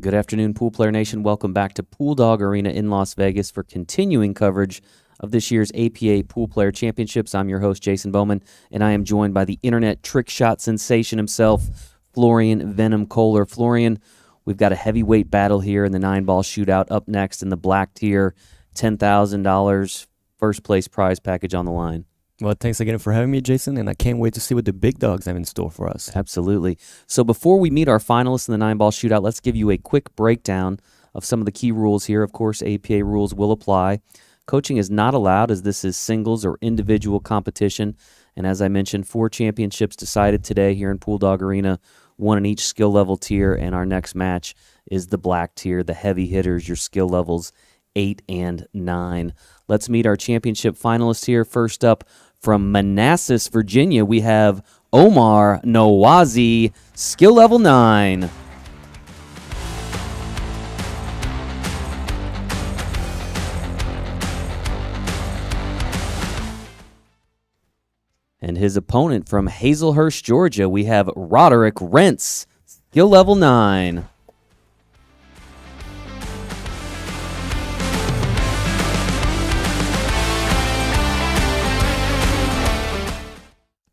Good afternoon, Pool Player Nation. Welcome back to Pool Dog Arena in Las Vegas for continuing coverage of this year's APA Pool Player Championships. I'm your host, Jason Bowman, and I am joined by the internet trick shot sensation himself, Florian Venom Kohler. Florian, we've got a heavyweight battle here in the 9-ball shootout. Up next in the black tier, $10,000 first place prize package on the line. Well, thanks again for having me, Jason, and I can't wait to see what the big dogs have in store for us. Absolutely. So before we meet our finalists in the 9-ball shootout, let's give you a quick breakdown of some of the key rules here. Of course, APA rules will apply. Coaching is not allowed as this is singles or individual competition. And as I mentioned, 4 championships decided today here in Pool Dog Arena, 1 in each skill level tier, and our next match is the black tier, the heavy hitters, your skill levels 8 and 9. Let's meet our championship finalists here. First up, from Manassas, Virginia, we have Omar Nawazy, skill level 9. And his opponent from Hazlehurst, Georgia, we have Roderick Rentz, skill level 9.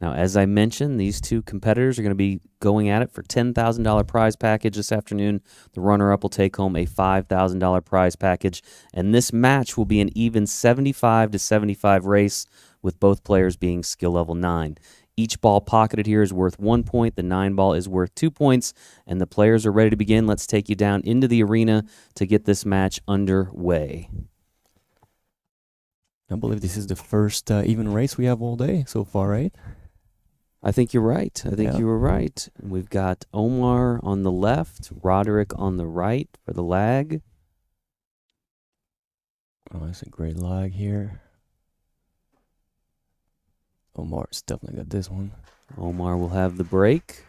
Now, as I mentioned, these two competitors are going to be going at it for $10,000 prize package this afternoon. The runner-up will take home a $5,000 prize package, and this match will be an even 75-75 race, with both players being skill level 9. Each ball pocketed here is worth 1 point. The 9-ball is worth 2 points, and the players are ready to begin. Let's take you down into the arena to get this match underway. I believe this is the first even race we have all day so far, right? I think you're right. I think you were right. We've got Omar on the left, Roderick on the right for the lag. Oh, that's a great lag here. Omar's definitely got this one. Omar will have the break.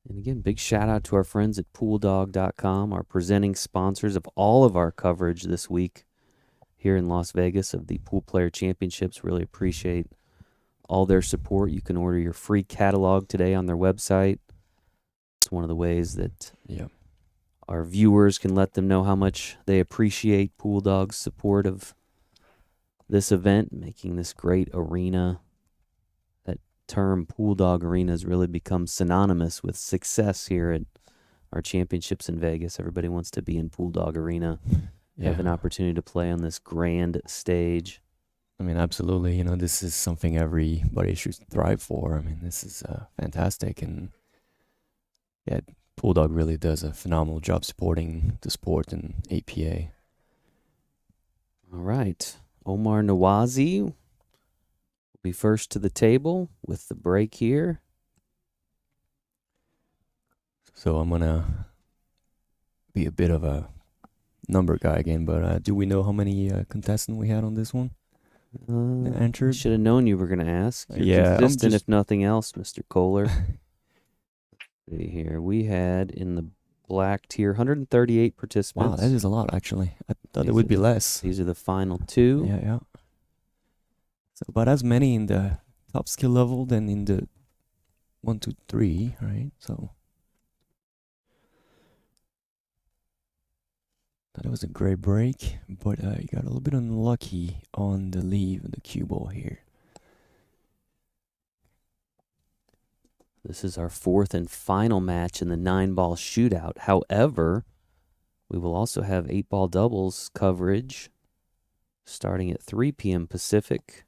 And again, big shout out to our friends at pooldog.com, our presenting sponsors of all of our coverage this week here in Las Vegas of the Pool Player Championships. Really appreciate all their support. You can order your free catalog today on their website. It's one of the ways that our viewers can let them know how much they appreciate Pool Dog's support of this event, making this great arena. That term Pool Dog Arena has really become synonymous with success here at our championships in Vegas. Everybody wants to be in Pool Dog Arena, have an opportunity to play on this grand stage. I mean, absolutely. You know, this is something everybody should thrive for. I mean, this is fantastic. And yeah, Pool Dog really does a phenomenal job supporting the sport and APA. All right. Omar Nawazy will be first to the table with the break here. So I'm going to be a bit of a number guy again, but do we know how many contestants we had on this one? I should have known you were going to ask. You're consistent, if nothing else, Mr. Kohler. Let's see here. We had in the black tier 138 participants. Wow, that is a lot, actually. I thought it would be less. These are the final 2. Yeah. So about as many in the top skill level than in the 1, 2, 3, right? So that was a great break, but you got a little bit unlucky on the leave and the cue ball here. This is our 4th and final match in the 9-ball shootout. However, we will also have 8-ball doubles coverage starting at 3 p.m. Pacific.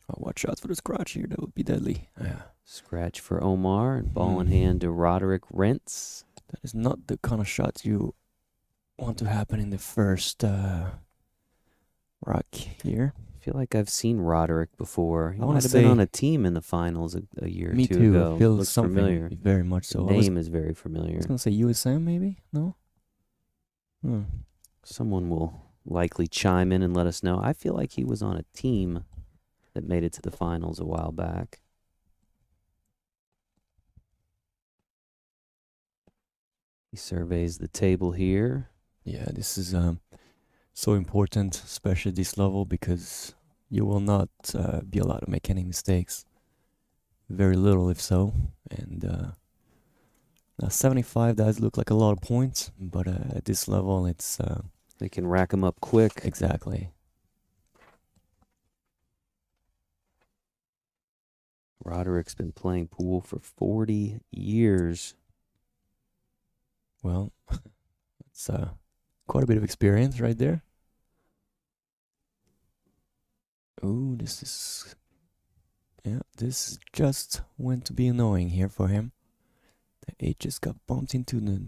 Oh, watch out for the scratch here. That would be deadly. Yeah. Scratch for Omar and ball in hand to Roderick Rentz. That is not the kind of shots you want to happen in the first rock here. I feel like I've seen Roderick before. He I might have been on a team in the finals a year or two ago. Me too. Feels Looks something familiar. very much so. The name is very familiar. I was going to say USM maybe? No? Someone will likely chime in and let us know. I feel like he was on a team that made it to the finals a while back. He surveys the table here. Yeah, this is so important, especially this level, because you will not be allowed to make any mistakes. Very little, if so. And Now 75 does look like a lot of points, but at this level, it's They can rack them up quick. exactly. Roderick's been playing pool for 40 years. Well, it's quite a bit of experience right there. Ooh, this just went to be annoying here for him. The 8 just got bumped into the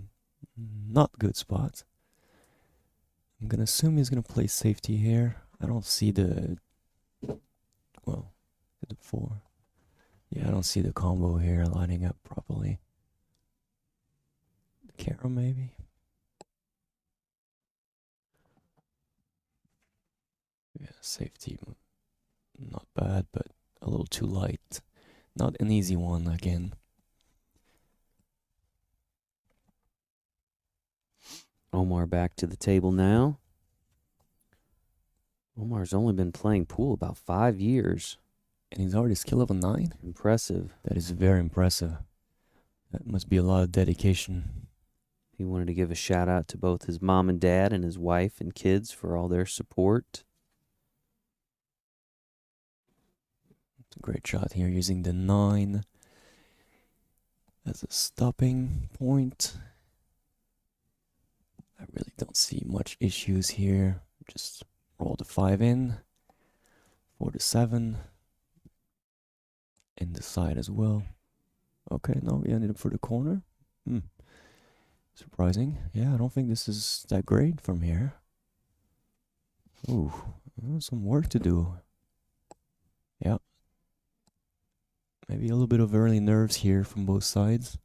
not good spot. I'm gonna assume he's gonna play safety here. I don't see the 4. Yeah, I don't see the combo here lining up properly. Carol maybe. Yeah, safety not bad, but a little too light. Not an easy one again. Omar back to the table now. Omar's only been playing pool about 5 years. And he's already skill level 9? Impressive. That is very impressive. That must be a lot of dedication. He wanted to give a shout out to both his mom and dad and his wife and kids for all their support. It's a great shot here using the 9 as a stopping point. I really don't see much issues here. Just roll the 5 in for the 7 in the side as well. Okay, no, we ended up for the corner. Surprising. Yeah, I don't think this is that great from here. Ooh, some work to do. Yeah. Maybe a little bit of early nerves here from both sides.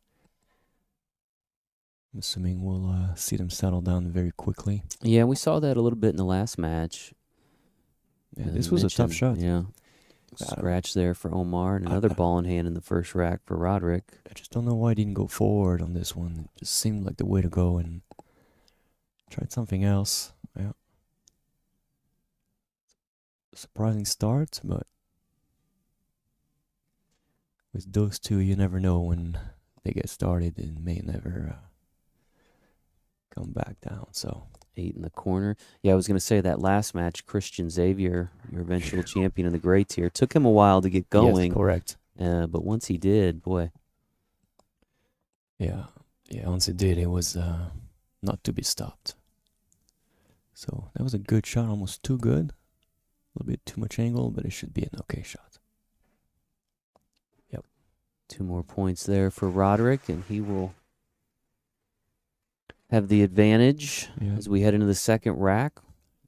I'm assuming we'll see them settle down very quickly. Yeah, we saw that a little bit in the last match. Yeah, this was a tough shot. Yeah. Scratch there for Omar, and another ball in hand in the first rack for Roderick. I just don't know why I didn't go forward on this one. It just seemed like the way to go, and tried something else. Yeah. Surprising start, but with those two, you never know when they get started. It may never come back down. So 8 in the corner. Yeah, I was going to say that last match, Christian Xavier, your eventual champion in the great tier, took him a while to get going. Yes, correct. But once he did, boy. Yeah, once it did, it was not to be stopped. So that was a good shot, almost too good. A little bit too much angle, but it should be an okay shot. Yep. 2 more points there for Roderick, and he will have the advantage as we head into the second rack.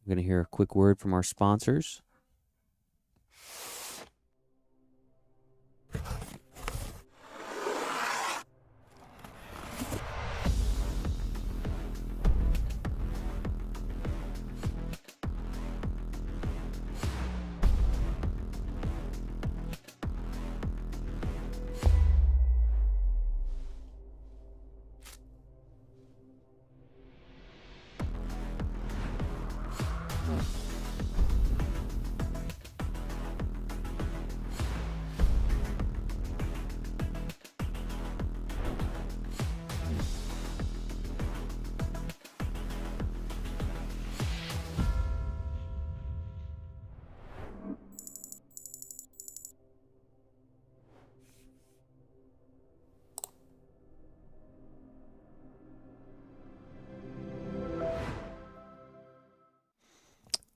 We're going to hear a quick word from our sponsors.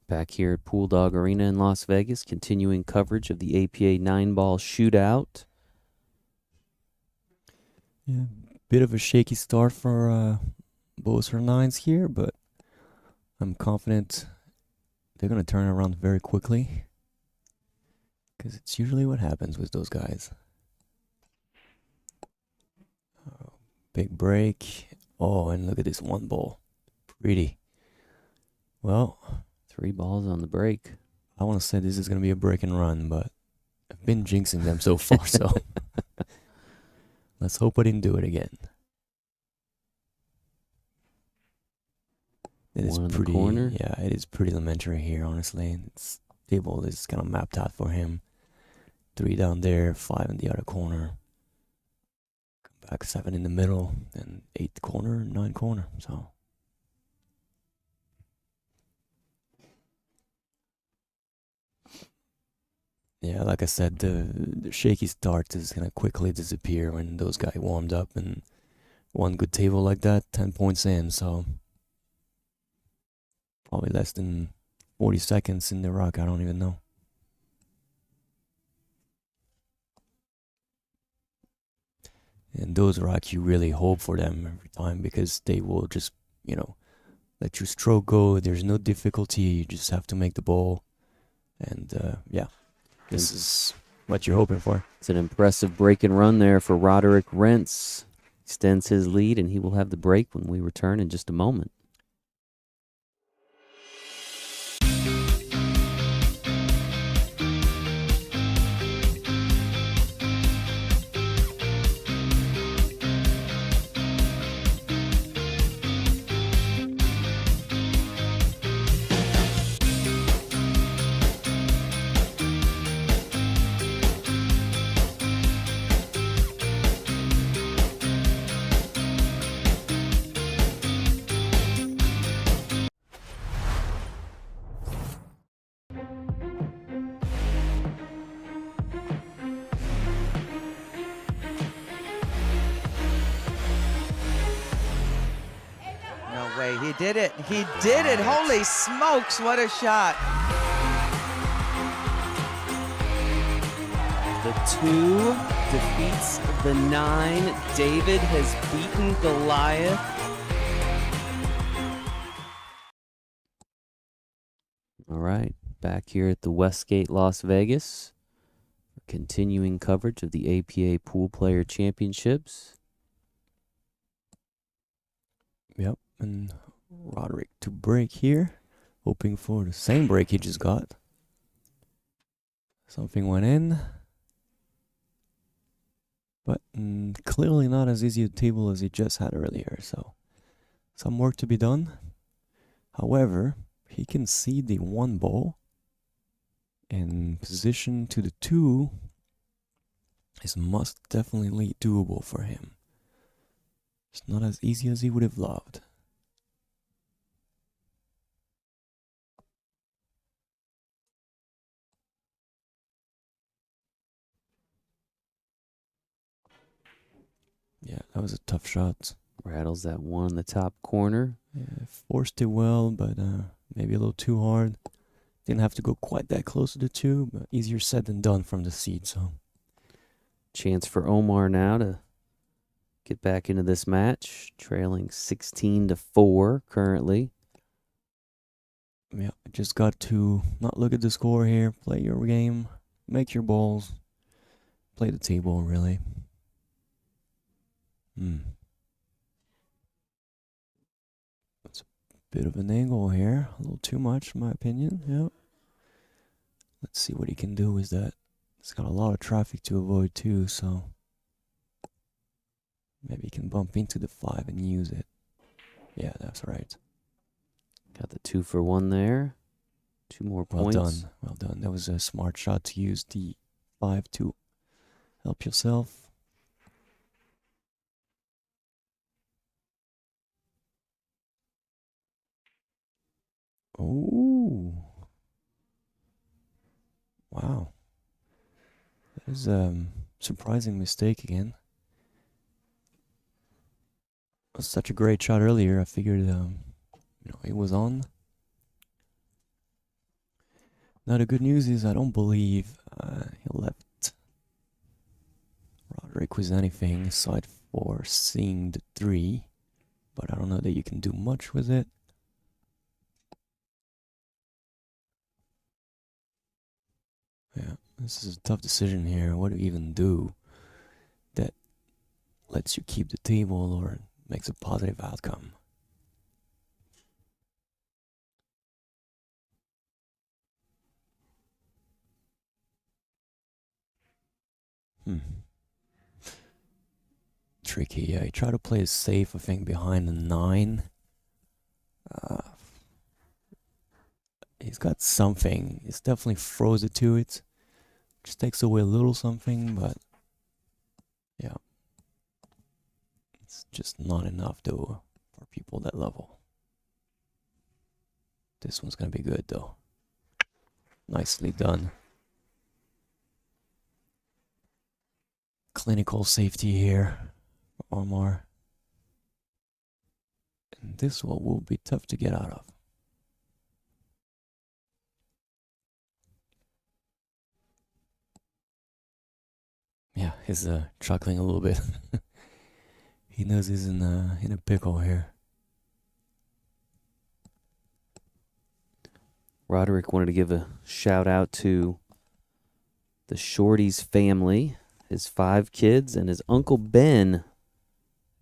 Back here at Pool Dog Arena in Las Vegas, continuing coverage of the APA 9-ball shootout. Yeah, bit of a shaky start for both our 9s here, but I'm confident they're going to turn around very quickly, because it's usually what happens with those guys. Big break. Oh, and look at this 1 ball. Pretty. Well, 3 balls on the break. I want to say this is going to be a break and run, but I've been jinxing them so far, so let's hope I didn't do it again. It is pretty, corner. Yeah, it is pretty elementary here, honestly. It's table is kind of mapped out for him. 3 down there, 5 in the other corner. back 7 in the middle, and 8 corner, 9 corner. So yeah, like I said, the shaky start is gonna quickly disappear when those guys warmed up, and one good table like that, 10 points in. So probably less than 40 seconds in the rock. I don't even know. And those rocks, you really hope for them every time, because they will just, let your stroke go. There's no difficulty. You just have to make the ball. And yeah, this is what you're hoping for. It's an impressive break and run there for Roderick Rentz. Extends his lead, and he will have the break when we return in just a moment. He did it. He did it. Holy smokes, what a shot. The 2 defeats the 9. David has beaten Goliath. All right, back here at the Westgate, Las Vegas, continuing coverage of the APA Pool Player Championships. Yep, and Roderick to break here, hoping for the same break he just got. Something went in, but clearly not as easy a table as he just had earlier, so some work to be done. However, he can see the 1 ball, and position to the 2 is most definitely doable for him. It's not as easy as he would have loved. Yeah, that was a tough shot. Rattles that 1 in the top corner. Yeah, forced it well, but maybe a little too hard. Didn't have to go quite that close to the 2, but easier said than done from the seat. So Chance for Omar now to get back into this match, trailing 16-4 currently. yeah, just got to not look at the score here. Play your game, make your balls, play the table, really. That's a bit of an angle here. A little too much, in my opinion. Yep. Let's see what he can do with that. It's got a lot of traffic to avoid too, so maybe he can bump into the 5 and use it. Yeah, that's right. Got the 2 for 1 there. 2 more points. Well done. Well done. That was a smart shot to use the 5 to help yourself. Oh. Wow. That is a surprising mistake again. It was such a great shot earlier. I figured, it was on. Now the good news is I don't believe he left Roderick with anything aside for seeing the 3. But I don't know that you can do much with it. Yeah, this is a tough decision here. What do you even do that lets you keep the table or makes a positive outcome? Tricky. Yeah, he tried to play it safe, I think, behind the 9. He's got something. He's definitely froze it to it. Just takes away a little something, but yeah. Just not enough, though, for people that level. This one's going to be good, though. Nicely done. Clinical safety here for Omar. And this one will be tough to get out of. Yeah, he's chuckling a little bit. He knows he's in a pickle here. Roderick wanted to give a shout out to the Shorty's family, his 5 kids, and his Uncle Ben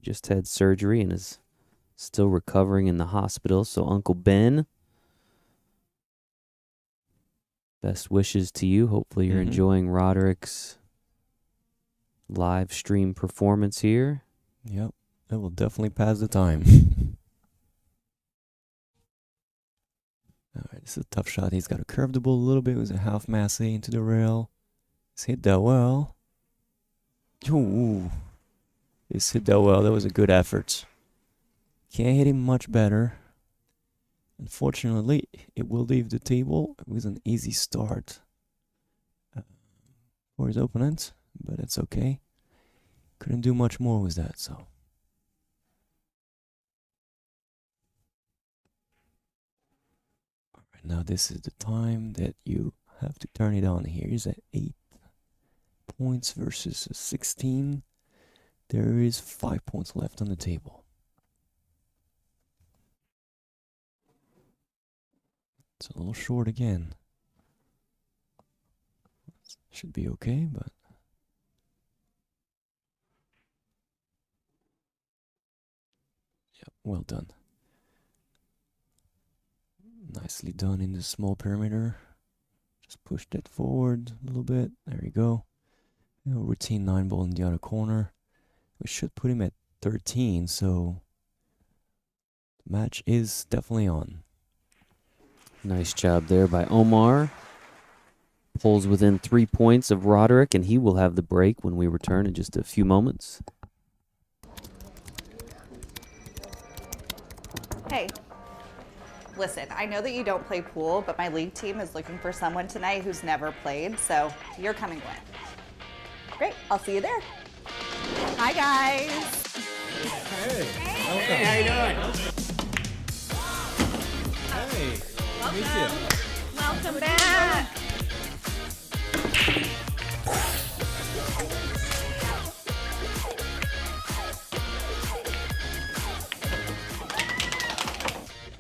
just had surgery and is still recovering in the hospital. So Uncle Ben, best wishes to you. Hopefully you're enjoying Roderick's live stream performance here. Yep, it will definitely pass the time. Alright, this is a tough shot. He's got to curve the ball a little bit. It was a half masse into the rail. He's hit that well. Ooh, he's hit that well. That was a good effort. Can't hit him much better. Unfortunately, it will leave the table. It was an easy start for his opponent, but it's okay. Couldn't do much more with that, so. Alright, now this is the time that you have to turn it on. Here's at 8 points versus 16. There is 5 points left on the table. It's a little short again. Should be okay, but. Well done. Nicely done in the small perimeter. Just push that forward a little bit. There you go. Routine 9 ball in the other corner. We should put him at 13, so the match is definitely on. Nice job there by Omar. Pulls within 3 points of Roderick, and he will have the break when we return in just a few moments. Hey, listen, I know that you don't play pool, but my league team is looking for someone tonight who's never played, so you're coming with. Great, I'll see you there. Hi, guys. Hey, how you doing? Hey, Welcome back.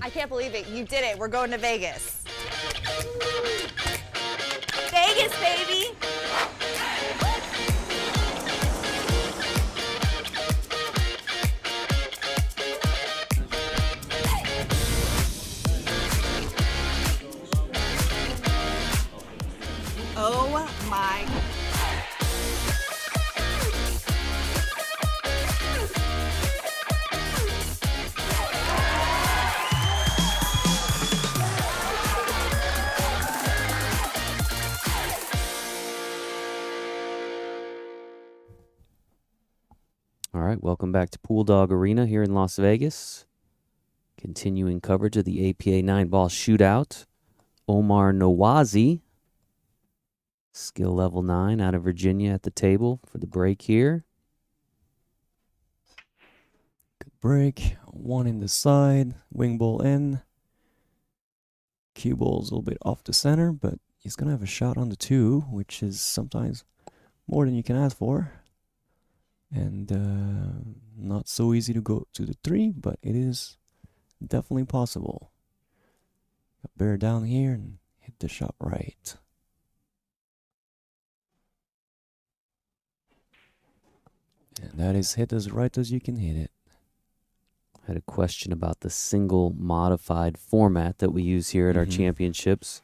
I can't believe it. You did it. We're going to Vegas. Vegas, baby. Oh my. All right, welcome back to Pool Dog Arena here in Las Vegas. Continuing coverage of the APA 9-ball shootout. Omar Nawazy, skill level 9 out of Virginia at the table for the break here. Good break. 1 in the side. Wing ball in. Cue ball's a little bit off the center, but he's going to have a shot on the 2, which is sometimes more than you can ask for. And not so easy to go to the 3, but it is definitely possible. Bear down here and hit the shot right. And that is hit as right as you can hit it. I had a question about the single modified format that we use here at our championships.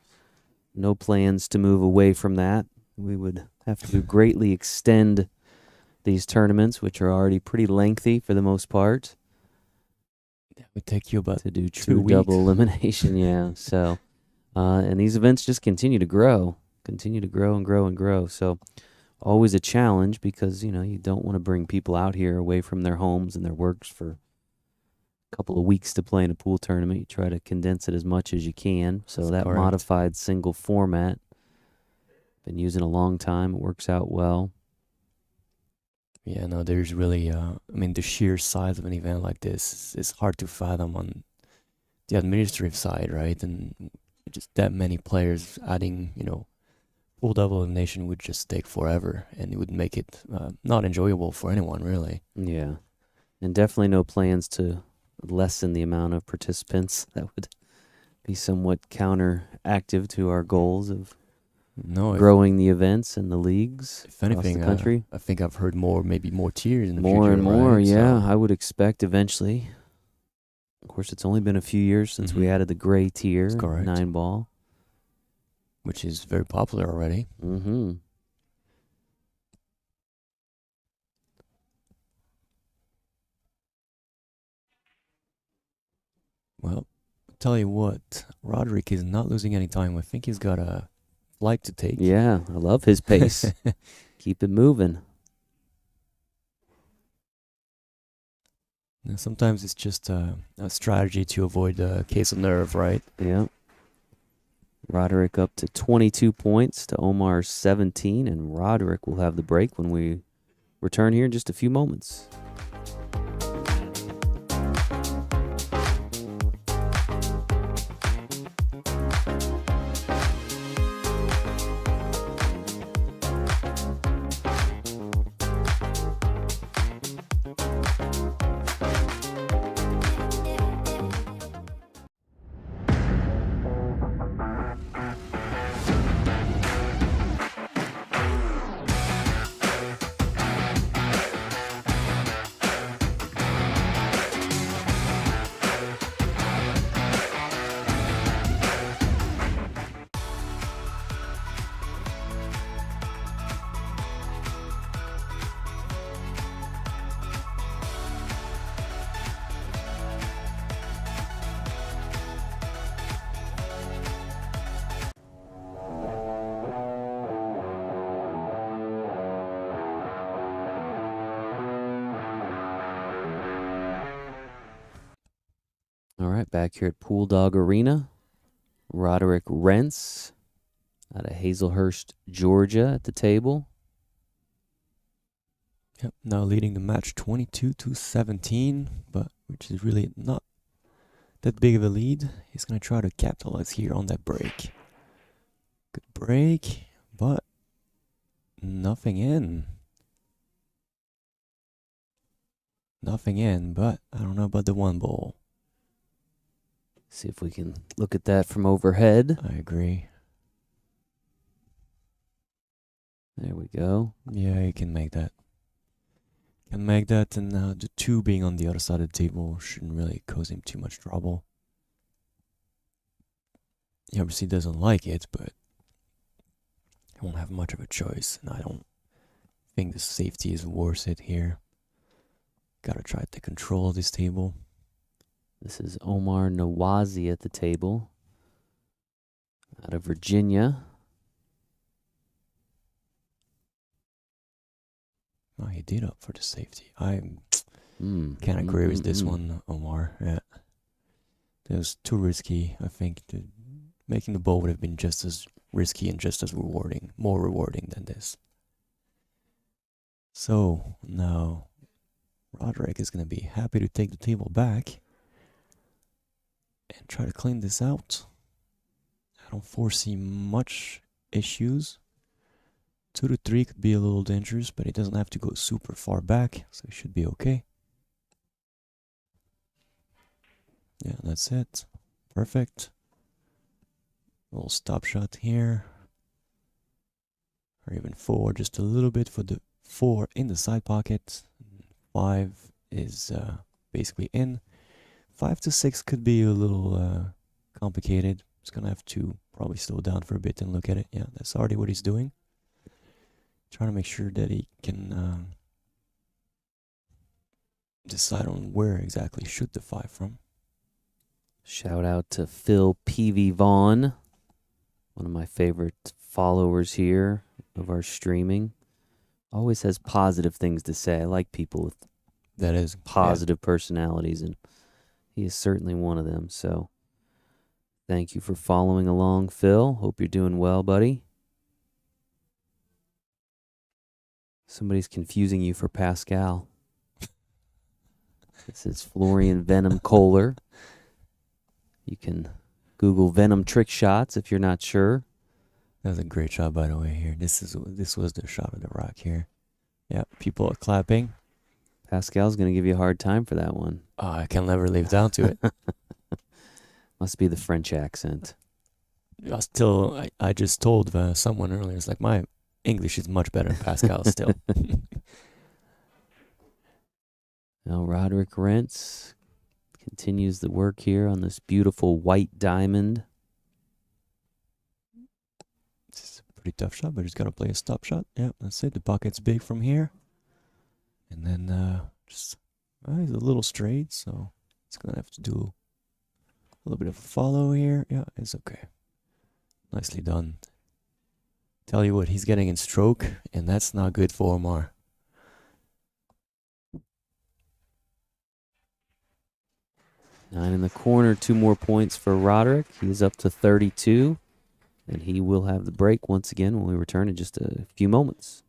No plans to move away from that. We would have to greatly extend these tournaments, which are already pretty lengthy for the most part. That would take you about to do 2 true weeks. double elimination, yeah. So, and these events just continue to grow and grow and grow. So always a challenge because, you don't want to bring people out here away from their homes and their works for a couple of weeks to play in a pool tournament. You try to condense it as much as you can. So That's that correct. modified single format, been using a long time. It works out well. Yeah, no, there's really, the sheer size of an event like this is hard to fathom on the administrative side, right? And just that many players adding, full double elimination would just take forever, and it would make it not enjoyable for anyone, really. Yeah. And definitely no plans to lessen the amount of participants. That would be somewhat counteractive to our goals of No, growing the events and the leagues if anything, across the country. I think I've heard maybe more tiers in the More future, and more, right? yeah. So, I would expect eventually. Of course, it's only been a few years since we Mhm. added the gray tier, That's correct. 9-ball. which is very popular already. Mm-hmm. Well, tell you what, Roderick is not losing any time. I think he's got a flight to take. Yeah, I love his pace. Keep it moving. Now, sometimes it's just a strategy to avoid a case of nerve, right? Yeah. Roderick up to 22 points to Omar's 17, and Roderick will have the break when we return here in just a few moments. All right, back here at Pool Dog Arena. Roderick Rentz out of Hazlehurst, Georgia at the table. Yep. Now leading the match 22-17, but which is really not that big of a lead. He's going to try to capitalize here on that break. Good break, but nothing in. Nothing in, but I don't know about the 1-ball. See if we can look at that from overhead. I agree. There we go. Yeah, you can make that. Can make that, and the 2 being on the other side of the table shouldn't really cause him too much trouble. He obviously doesn't like it, but he won't have much of a choice, and I don't think the safety is worth it here. Gotta try to control this table. This is Omar Nawazy at the table out of Virginia. Oh, he did up for the safety. I can't agree with this one, Omar. Yeah. That was too risky. I think making the ball would have been just as risky and just as rewarding, more rewarding than this. So now Roderick is going to be happy to take the table back and try to clean this out. I don't foresee much issues. 2 to 3 could be a little dangerous, but he doesn't have to go super far back, so he should be okay. Yeah, that's it. Perfect. Little stop shot here. Or even 4, just a little bit for the 4 in the side pocket. 5 is basically in. 5 to 6 could be a little complicated. He's gonna have to probably slow down for a bit and look at it. Yeah, that's already what he's doing. Trying to make sure that he can decide on where exactly shoot the 5 from. Shout out to Phil P.V. Vaughn, one of my favorite followers here of our streaming. Always has positive things to say. I like people with That is positive personalities, and he is certainly one of them. So thank you for following along, Phil. Hope you're doing well, buddy. Somebody's confusing you for Pascal. This is Florian Venom Kohler. You can Google Venom trick shots if you're not sure. That was a great shot, by the way. Here, this was the shot of the rock here. Yeah, people are clapping. Pascal's going to give you a hard time for that one. Oh, I can never live down to it. Must be the French accent. I just told someone earlier, it's like my English is much better than Pascal's still. Now Roderick Rentz continues the work here on this beautiful white diamond. It's a pretty tough shot, but he's got to play a stop shot. Yeah, that's it. The pocket's big from here. And then he's a little straight, so he's going to have to do a little bit of a follow here. Yeah, it's okay. Nicely done. Tell you what, he's getting in stroke, and that's not good for Omar. Nine in the corner, 2 more points for Roderick. He is up to 32, and he will have the break once again when we return in just a few moments.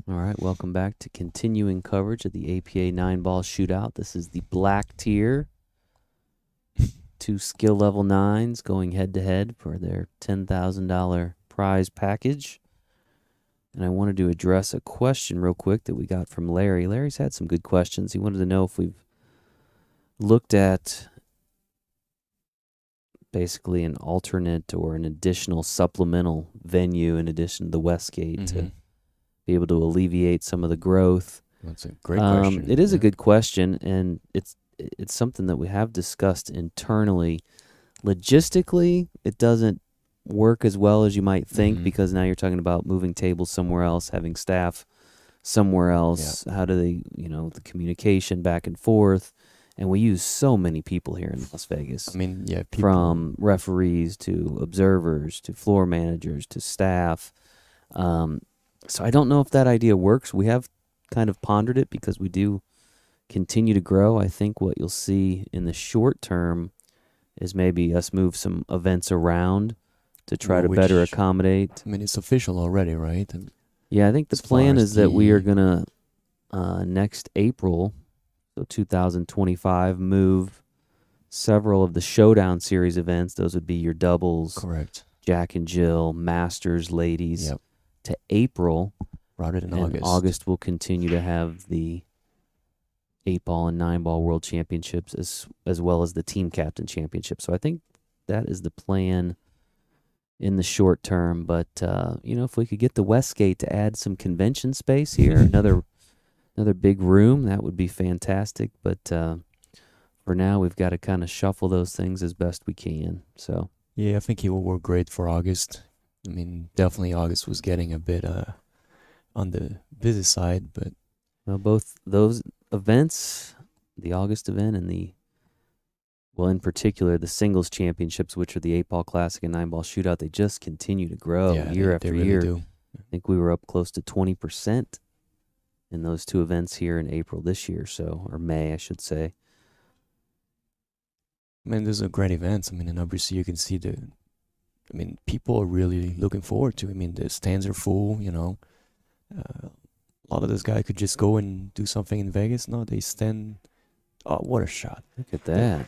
All right, welcome back to continuing coverage of the APA 9-ball shootout. This is the black tier. 2 skill level 9s going head-to-head for their $10,000 prize package. And I wanted to address a question real quick that we got from Larry. Larry's had some good questions. He wanted to know if we've looked at basically an alternate or an additional supplemental venue in addition to the Westgate to be able to alleviate some of the growth. That's a great question. It is a good question, and it's something that we have discussed internally. Logistically, it doesn't work as well as you might think because now you're talking about moving tables somewhere else, having staff somewhere else. Yeah. How do they, the communication back and forth. And we use so many people here in Las Vegas. I mean, yeah, from referees to observers to floor managers to staff. So I don't know if that idea works. We have kind of pondered it because we do continue to grow. I think what you'll see in the short term is maybe us move some events around to try to better accommodate. I mean, it's official already, right? Yeah, I think the plan is that we are going to, next April, so 2025, move several of the Showdown Series events. Those would be your doubles. Correct. Jack and Jill, Masters, Ladies. Yep. To April. Routed in August. August will continue to have the 8-ball and 9-ball world championships as well as the team captain championship. So I think that is the plan in the short term. But, if we could get the Westgate to add some convention space here, another big room, that would be fantastic. But for now, we've got to kind of shuffle those things as best we can. So yeah, I think it will work great for August. I mean, definitely August was getting a bit on the busy side, but both those events, the August event and in particular, the singles championships, which are the 8-ball classic and 9-ball shootout, they just continue to grow year after year. Do. I think we were up close to 20% in those 2 events here in April this year, or May, I should say. I mean, those are great events. I mean, and obviously you can see people are really looking forward to it. I mean, the stands are full, a a lot of this guy could just go and do something in Vegas. No, they stand. Oh, what a shot! Look at that.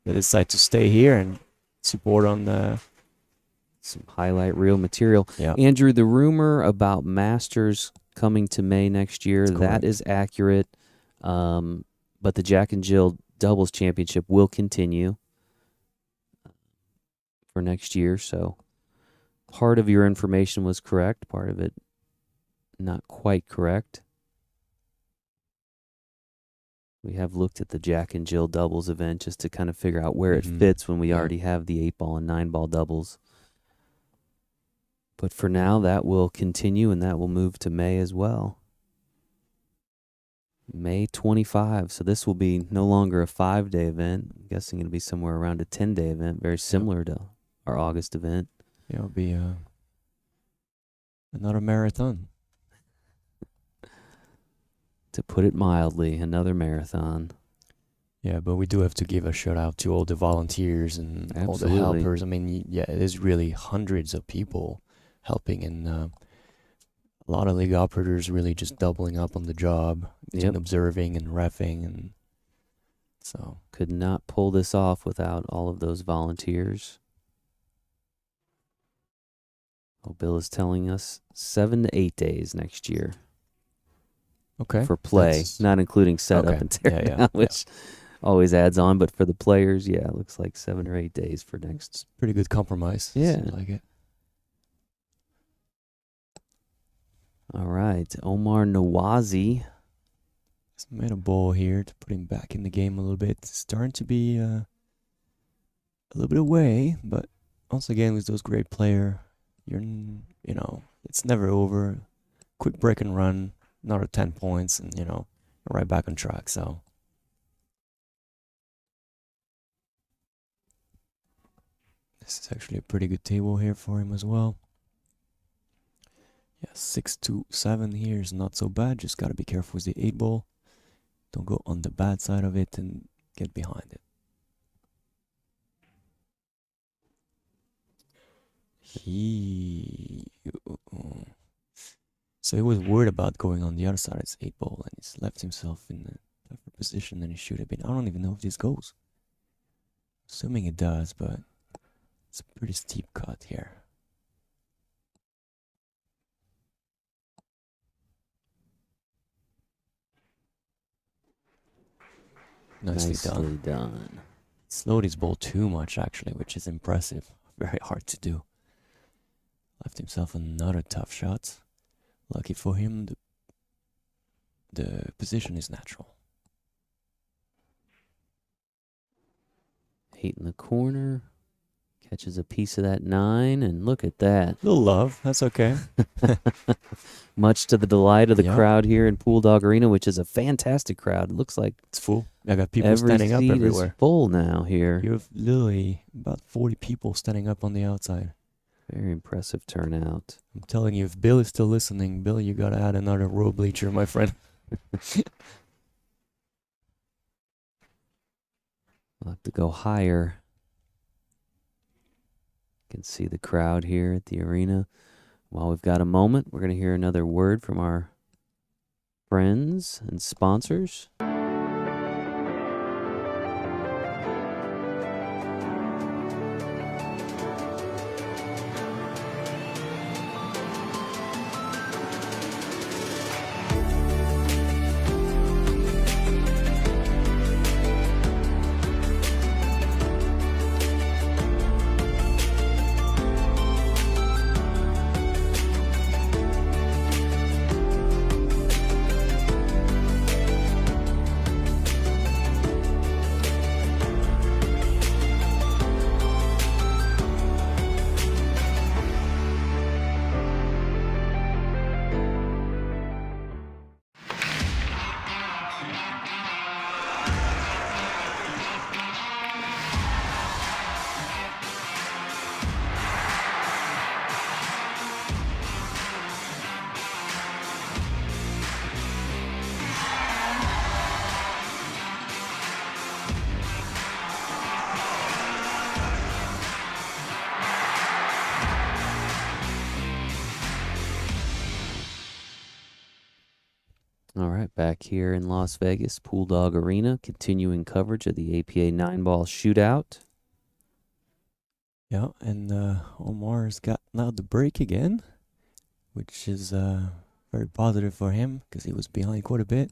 They decide to stay here and support on the. Some highlight reel material. Yeah. Andrew, the rumor about Masters coming to May next year, That's that correct. is accurate. But the Jack and Jill Doubles Championship will continue for next year. So part of your information was correct, part of it not quite correct. We have looked at the Jack and Jill Doubles event just to kind of figure out where it fits when we Yeah. already have the 8-ball and 9-ball doubles. But for now, that will continue, and that will move to May as well. May 25. So this will be no longer a 5-day event. I'm guessing it'll be somewhere around a 10-day event, very similar to our August event. Yeah, it'll be another marathon. To put it mildly, another marathon. Yeah, but we do have to give a shout out to all the volunteers and all the Absolutely. helpers. I mean, yeah, it is really hundreds of people helping, and a lot of league operators really just doubling up on the job, Yep. and observing and reffing, and so Could not pull this off without all of those volunteers. Oh, Bill is telling us 7 to 8 days next year okay for play, that's- not including setup okay. and tear Yeah, yeah, down, which always adds on. But for the players, yeah, it looks like 7 or 8 days for next. pretty good compromise. Yeah. Seems like it. All right, Omar Nawazy. He's made a ball here to put him back in the game a little bit. Starting to be a little bit away, but once again with those great player, it's never over. Quick break and run, another 10 points, and right back on track. So this is actually a pretty good table here for him as well. Yeah, 6-2-7 here is not so bad. Just gotta be careful with the 8-ball. Don't go on the bad side of it and get behind it. So he was worried about going on the other side. It's 8-ball, and he's left himself in a tougher position than he should have been. I don't even know if this goes. Assuming it does, but it's a pretty steep cut here. Nicely done. Slowed his ball too much, actually, which is impressive. Very hard to do. Left himself another tough shot. Lucky for him, the position is natural. 8 in the corner. Catches a piece of that 9, and look at that. Little love, that's okay. Much to the delight of the Yeah. crowd here in Pool Dog Arena, which is a fantastic crowd. It looks like It's full. I got people every standing up seat everywhere. is full now here. You have literally about 40 people standing up on the outside. Very impressive turnout. I'm telling you, if Bill is still listening, Bill, you gotta add another row bleacher, my friend. We'll have to go higher. You can see the crowd here at the arena. While we've got a moment, we're going to hear another word from our friends and sponsors. right, back here in Las Vegas, Pool Dog Arena, continuing coverage of the APA 9-ball shootout. Yeah, and Omar's got now the break again, which is very positive for him because he was behind quite a bit.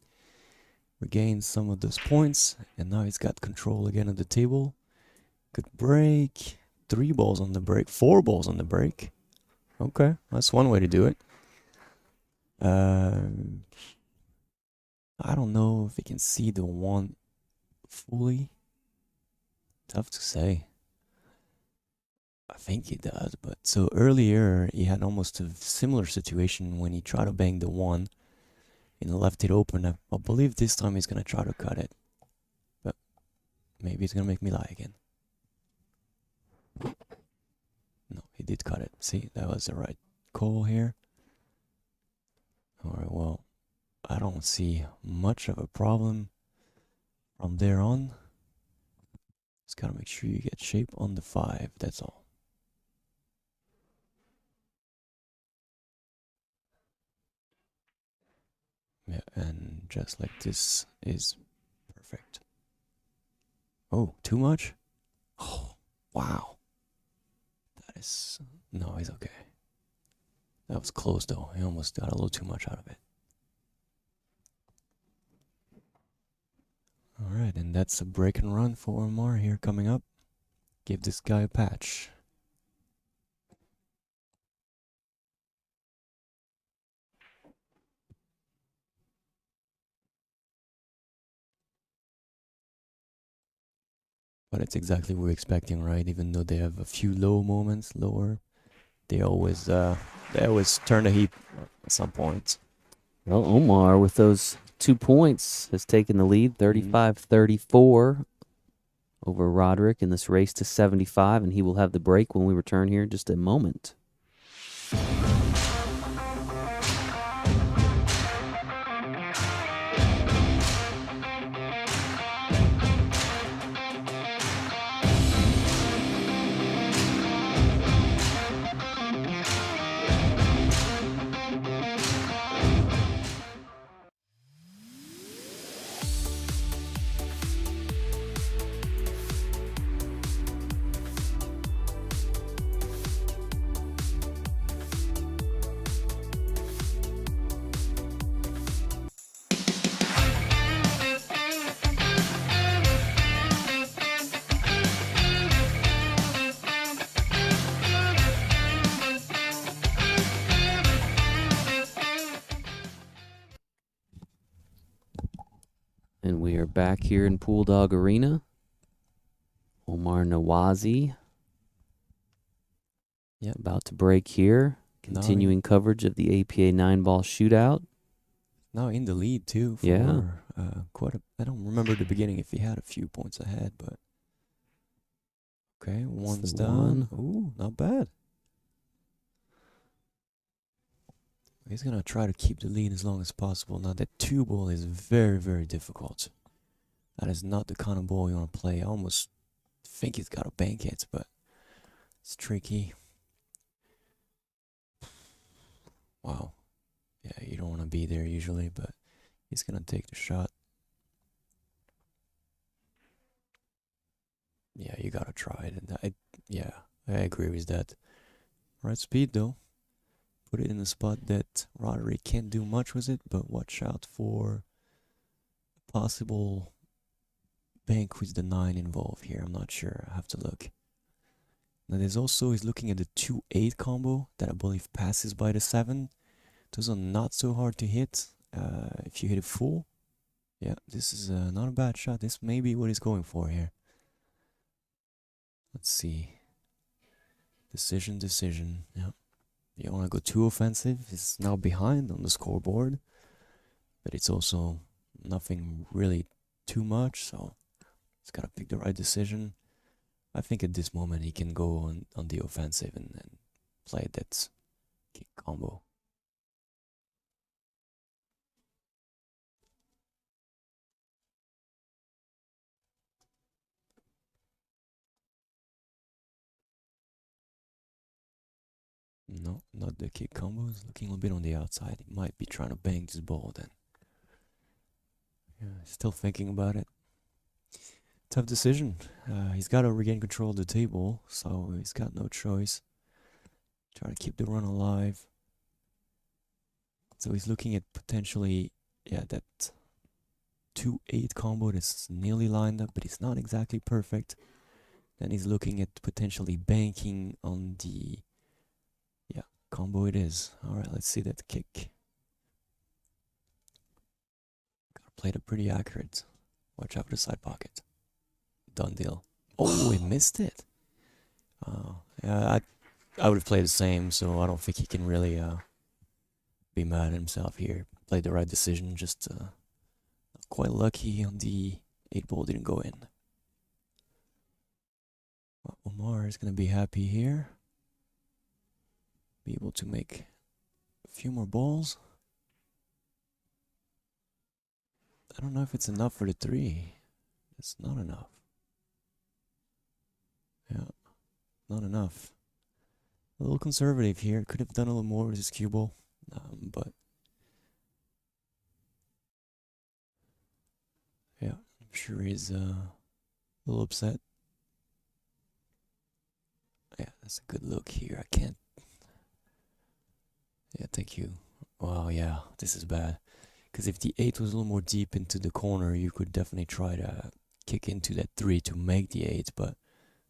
Regained some of those points, and now he's got control again of the table. Good break. 3 balls on the break. 4 balls on the break. Okay, that's one way to do it. I don't know if he can see the 1 fully. Tough to say. I think he does, but so earlier he had almost a similar situation when he tried to bang the 1 and left it open. I believe this time he's gonna try to cut it, but maybe he's gonna make me lie again. No, he did cut it. See, that was the right call here. Alright, well, I don't see much of a problem from there on. Just gotta make sure you get shape on the 5, that's all. Yeah, and just like this is perfect. Oh, too much? Oh, wow. That is... No, he's okay. That was close though. He almost got a little too much out of it. Alright, and that's a break and run for Omar here coming up. Give this guy a patch. But it's exactly what we're expecting, right? Even though they have a few low moments, lower, they always turn the heat at some point. Well, Omar, with those 2 points, has taken the lead, 35-34 over Roderick in this race to 75, and he will have the break when we return here in just a moment. And we are back here in Pool Dog Arena. Omar Nawazy. Yeah, about to break here. Continuing coverage of the APA 9-ball shootout. Now in the lead too. For, Yeah. I don't remember the beginning if he had a few points ahead, but okay, one's down. Ooh, not bad. He's gonna try to keep the lead as long as possible. Now that 2 ball is very, very difficult. That is not the kind of ball you want to play. I almost think he's got a bank it, but it's tricky. Wow. Yeah, you don't want to be there usually, but he's gonna take the shot. Yeah, you gotta try it. I agree with that. Right speed though. Put it in a spot that Roderick can't do much with it, but watch out for a possible bank with the 9 involved here. I'm not sure. I have to look. Now there's also, he's looking at the 2-8 combo that I believe passes by the 7. Those are not so hard to hit if you hit it full. Yeah, this is not a bad shot. This may be what he's going for here. Let's see. Decision. Yeah. You don't want to go too offensive. He's now behind on the scoreboard. But it's also nothing really too much, so he's got to pick the right decision. I think at this moment he can go on the offensive and play that kick combo. No, not the kick combo. He's looking a bit on the outside. He might be trying to bang this ball then. Yeah, still thinking about it. Tough decision. He's got to regain control of the table, so he's got no choice. Try to keep the run alive. So he's looking at potentially, yeah, that 2-8 combo that's nearly lined up, but it's not exactly perfect. Then he's looking at potentially banking on the, yeah, combo it is. Alright, let's see that kick. Gotta play it pretty accurate. Watch out for the side pocket. Done deal. Oh, he missed it. Yeah, I would have played the same, so I don't think he can really be mad at himself here. Played the right decision, just quite lucky on the 8 ball didn't go in. Well, Omar is going to be happy here. Be able to make a few more balls. I don't know if it's enough for the 3. It's not enough. Yeah, not enough. A little conservative here. Could have done a little more with his cue ball, but yeah, I'm sure he's a little upset. Yeah, that's a good look here. I can't. Yeah, thank you. Wow, yeah, this is bad. Because if the 8 was a little more deep into the corner, you could definitely try to kick into that 3 to make the 8, but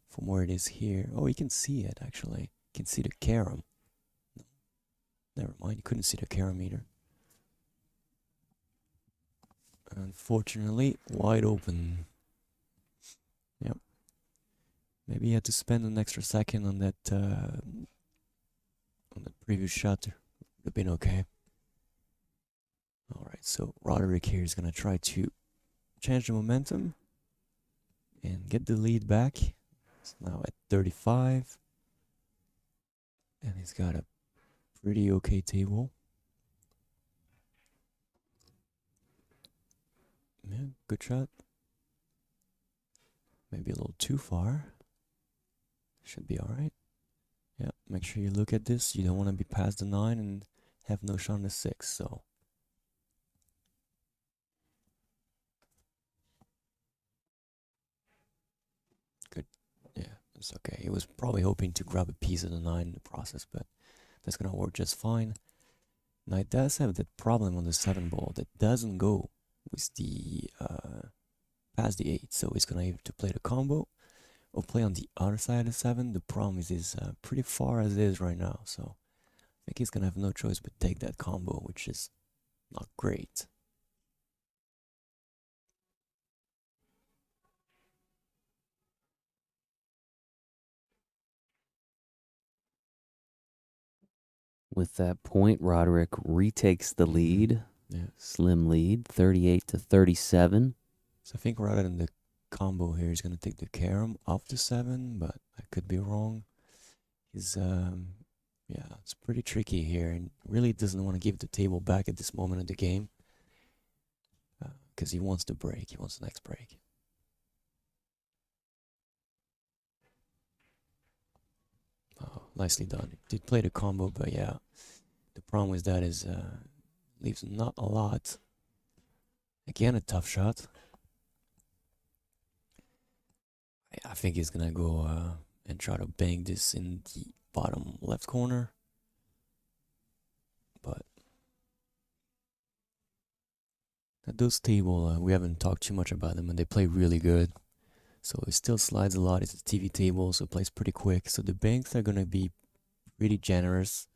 from where it is here, oh, you can see it actually. You can see the carom. No, never mind, you couldn't see the carom either. Unfortunately, wide open. Yep. Maybe you had to spend an extra second on that previous shot. Would have been okay. Alright, so Roderick here is gonna try to change the momentum and get the lead back. It's now at 35. And he's got a pretty okay table. Yeah, good shot. Maybe a little too far. Should be alright. Yeah, make sure you look at this. You don't want to be past the 9 and have no shot on the 6, so. Good. Yeah, it's okay. He was probably hoping to grab a piece of the 9 in the process, but that's gonna work just fine. Now it does have that problem on the 7 ball that doesn't go with the past the 8, so he's gonna have to play the combo or play on the other side of the 7. The problem is he's pretty far as it is right now, so I think he's gonna have no choice but take that combo, which is not great. With that point, Roderick retakes the lead. Yeah. Slim lead, 38-37. So I think rather than the combo here, he's gonna take the carom off the 7, but I could be wrong. He's yeah, it's pretty tricky here, and really doesn't want to give the table back at this moment of the game because he wants the break. He wants the next break. Oh, nicely done. Did play the combo, but yeah, the problem with that is leaves not a lot. Again, a tough shot. I think he's gonna go and try to bang this in the bottom left corner, but those table, we haven't talked too much about them, and they play really good. So it still slides a lot. It's a TV table, so it plays pretty quick. So the banks are gonna be pretty generous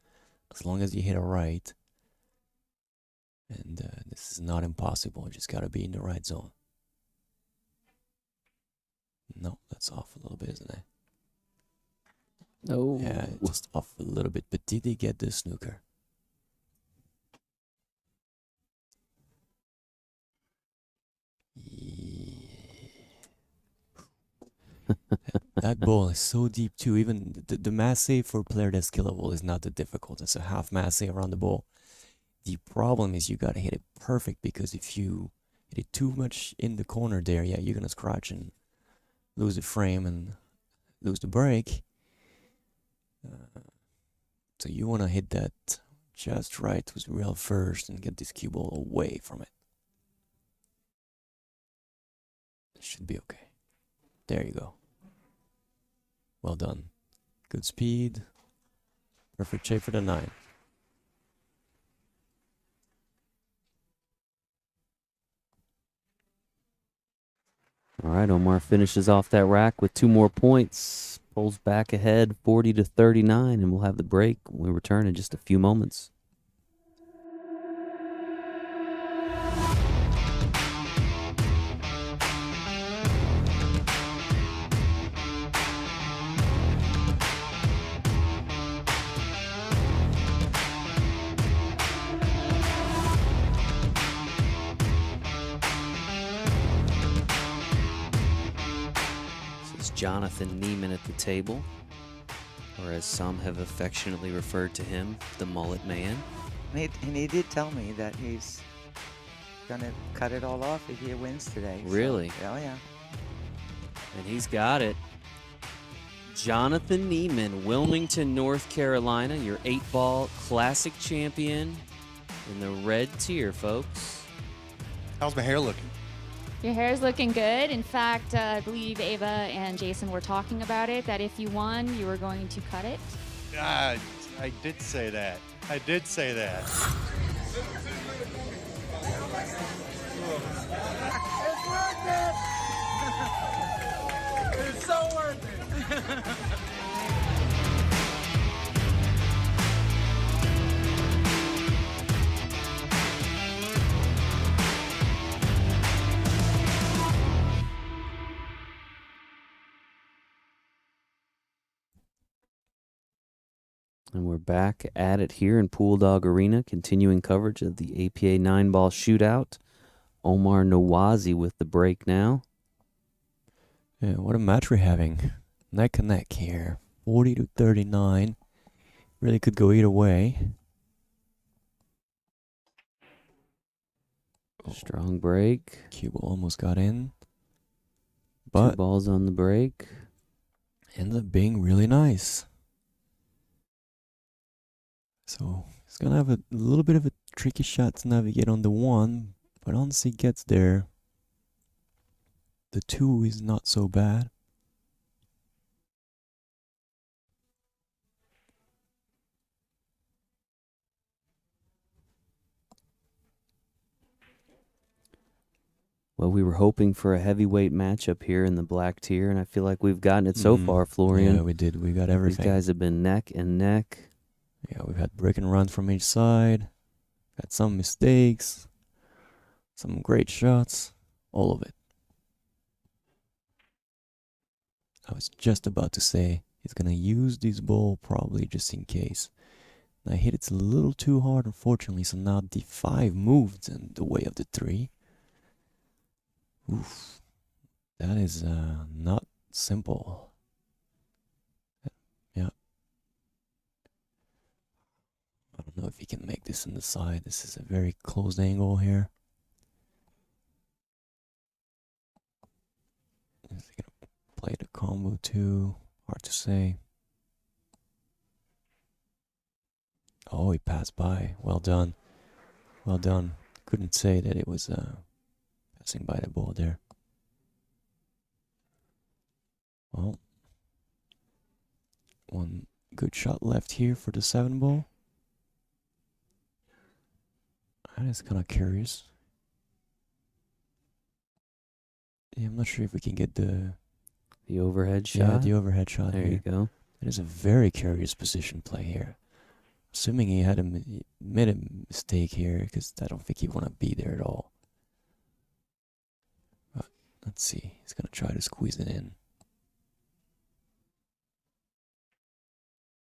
as long as you hit it right. And this is not impossible. You just gotta be in the right zone. No, that's off a little bit, isn't it? Oh, Yeah, just off a little bit. But did they get the snooker? That ball is so deep too. Even the mass save for a player that's killable is not that difficult. It's a half mass save around the ball. The problem is you gotta hit it perfect, because if you hit it too much in the corner there, yeah, you're gonna scratch and lose the frame and lose the break. So you wanna hit that just right with real first and get this cue ball away from it. Should be okay. There you go. Well done. Good speed. Perfect shape for the 9. All right, Omar finishes off that rack with 2 more points. Pulls back ahead 40-39, and we'll have the break when we return in just a few moments. Jonathan Neiman at the table, or as some have affectionately referred to him, the Mullet Man. And he did tell me that he's going to cut it all off if he wins today. Really? So, oh, yeah. And he's got it. Jonathan Neiman, Wilmington, North Carolina, your 8-ball classic champion in the red tier, folks. How's my hair looking? Your hair is looking good. In fact, I believe Ava and Jason were talking about it, that if you won, you were going to cut it. I did say that. I did say that. It's so worth it. And we're back at it here in Pool Dog Arena, continuing coverage of the APA 9-ball shootout. Omar Nawazy with the break now. Yeah, what a match we're having. Neck and neck here. 40-39. Really could go either way. Strong break. Cue ball almost got in. 2 But balls on the break. ended up being really nice. So he's going to have a little bit of a tricky shot to navigate on the 1. But once he gets there, the 2 is not so bad. Well, we were hoping for a heavyweight matchup here in the black tier, and I feel like we've gotten it so far, Florian. Yeah, we did. We got These everything. guys have been neck and neck. Yeah, we've had break and runs from each side. Got some mistakes. Some great shots. All of it. I was just about to say he's going to use this ball probably just in case. And I hit it a little too hard, unfortunately, so now the 5 moved in the way of the 3. Oof. That is not simple. Yeah. I don't know if he can make this in the side. This is a very closed angle here. Is he gonna play the combo too? Hard to say. Oh, he passed by. Well done. Well done. Couldn't say that it was passing by the ball there. Well, one good shot left here for the 7 ball. That is kind of curious. Yeah, I'm not sure if we can get the overhead shot. Yeah, the overhead shot There here. you go. It is a very curious position play here. Assuming he had made a mistake here, because I don't think he want to be there at all. But let's see. He's gonna try to squeeze it in.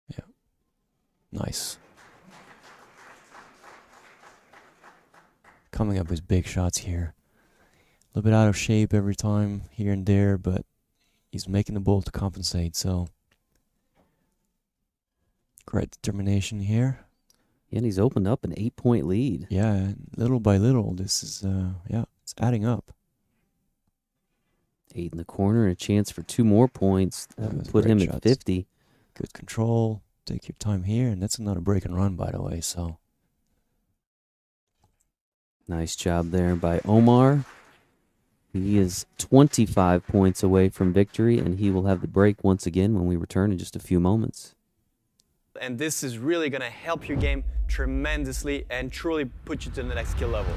Yeah. Nice. Coming up with big shots here. A little bit out of shape every time here and there, but he's making the ball to compensate, so great determination here. Yeah, and he's opened up an 8-point lead. Yeah, little by little, this is, yeah, it's adding up. 8 in the corner, and a chance for 2 more points. That That would was put him great at shots. 50. Good control. Take your time here, and that's not a break and run, by the way, so. Nice job there by Omar. He is 25 points away from victory, and he will have the break once again when we return in just a few moments. And this is really going to help your game tremendously and truly put you to the next skill level.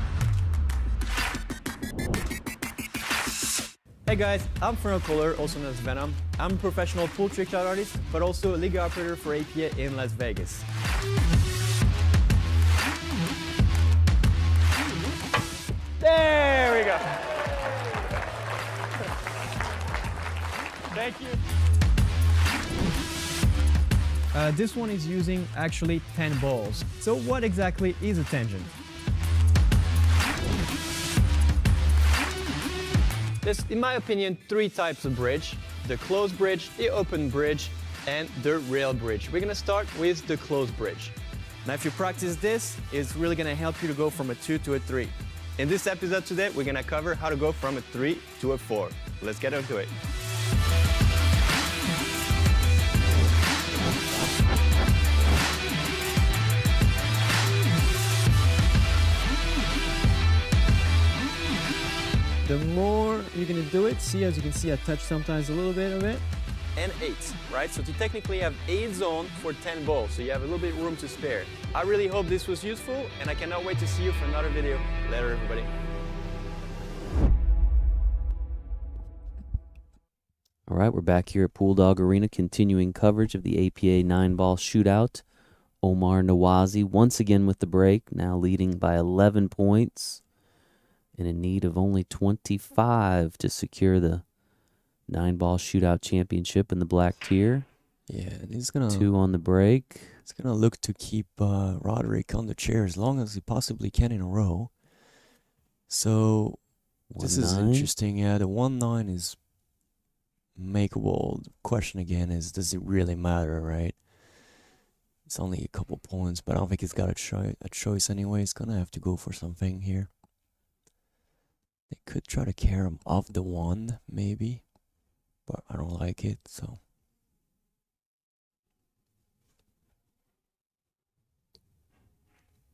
Hey guys, I'm Florian, also known as Venom. I'm a professional pool trick shot artist, but also a league operator for APA in Las Vegas. There we go. Thank you. This one is using actually 10 balls. So what exactly is a tangent? There's, in my opinion, 3 types of bridge: the closed bridge, the open bridge, and the rail bridge. We're gonna start with the closed bridge. Now, if you practice this, it's really gonna help you to go from a 2 to a 3. In this episode today, we're gonna cover how to go from a 3 to a 4. Let's get into it. The more you're gonna do it, see, as you can see, I touch sometimes a little bit of it. And 8, right? So you technically have 8 zones for 10 balls, so you have a little bit of room to spare. I really hope this was useful, and I cannot wait to see you for another video. Later, everybody. All right, we're back here at Pool Dog Arena, continuing coverage of the APA 9-ball shootout. Omar Nawazy once again with the break, now leading by 11 points. And in need of only 25 to secure the 9-ball shootout championship in the black tier. Yeah, and he's gonna 2 on the break. He's gonna look to keep Roderick on the chair as long as he possibly can in a row. So this is 1-9. interesting. Yeah, the 1-9 is makeable. The question again is, does it really matter, right? It's only a couple points, but I don't think he's got a choice anyway. He's gonna have to go for something here. They could try to carry him off the 1, maybe, but I don't like it, so.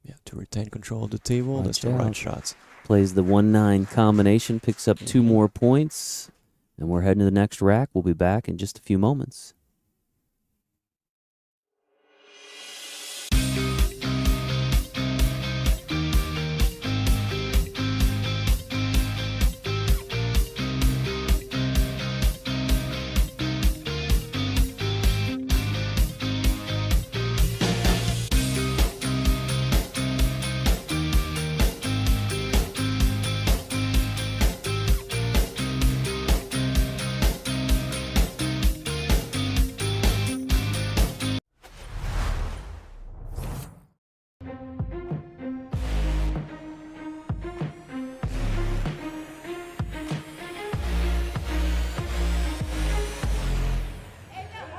Yeah, to retain control of the table, that's the right shots. Plays the 1-9 combination, picks up 2 more points, and we're heading to the next rack. We'll be back in just a few moments.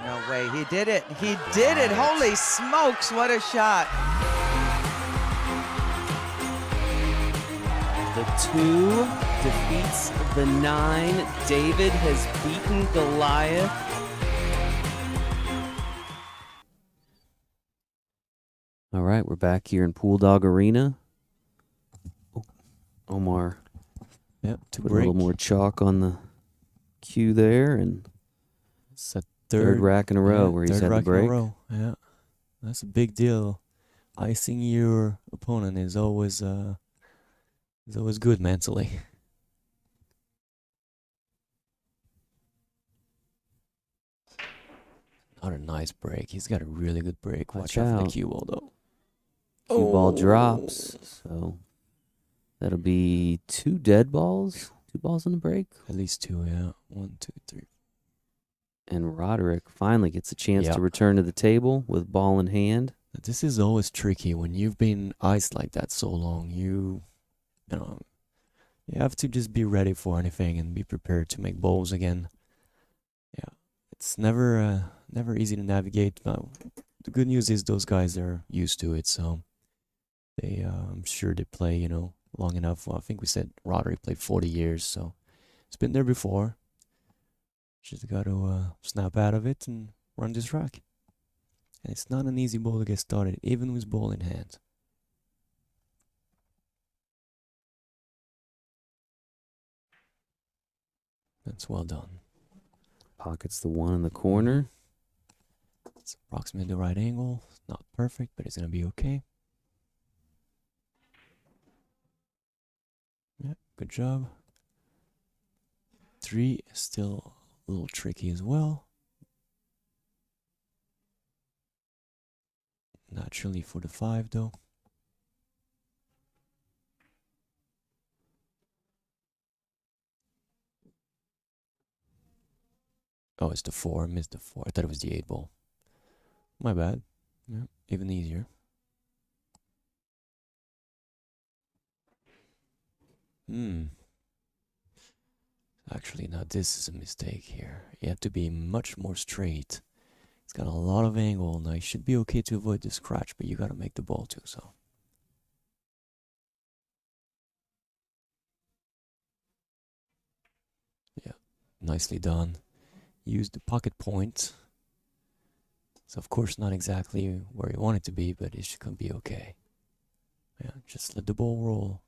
No way, he did it. He did it. Holy smokes, what a shot. The 2 defeats the 9. David has beaten Goliath. All right, we're back here in Pool Dog Arena. Oh, Omar, Yep, to put a break. little more chalk on the cue there, and It's a third rack in a row yeah, where he's third had the rack in a break. row. Yeah, that's a big deal. Icing your opponent is always good mentally. Not a nice break. He's got a really good break. Watch Watch out for out. the cue ball though. Cue ball drops, so that'll be 2 dead balls. 2 balls on the break. At least 2, yeah. 1, 2, 3. And Roderick finally gets a chance Yeah. to return to the table with ball in hand. This is always tricky when you've been iced like that so long. You know, you have to just be ready for anything and be prepared to make bowls again. Yeah, it's never easy to navigate. But the good news is those guys are used to it, so they I'm sure they play long enough. Well, I think we said Roderick played 40 years, so it's been there before. Just got to snap out of it and run this rack. And it's not an easy bowl to get started, even with ball in hand. That's well done. Pockets the one in the corner. It's approximately the right angle. It's not perfect, but it's going to be okay. Yeah, good job. 3 is still a little tricky as well. Naturally for the 5 though. Oh, it's the 4. I missed the 4. I thought it was the 8 ball. My bad. Yeah, even easier. Actually, now this is a mistake here. You have to be much more straight. It's got a lot of angle. Now you should be okay to avoid the scratch, but you gotta make the ball too, so. Yeah, nicely done. Use the pocket point. It's of course not exactly where you want it to be, but it should be okay. Yeah, just let the ball roll.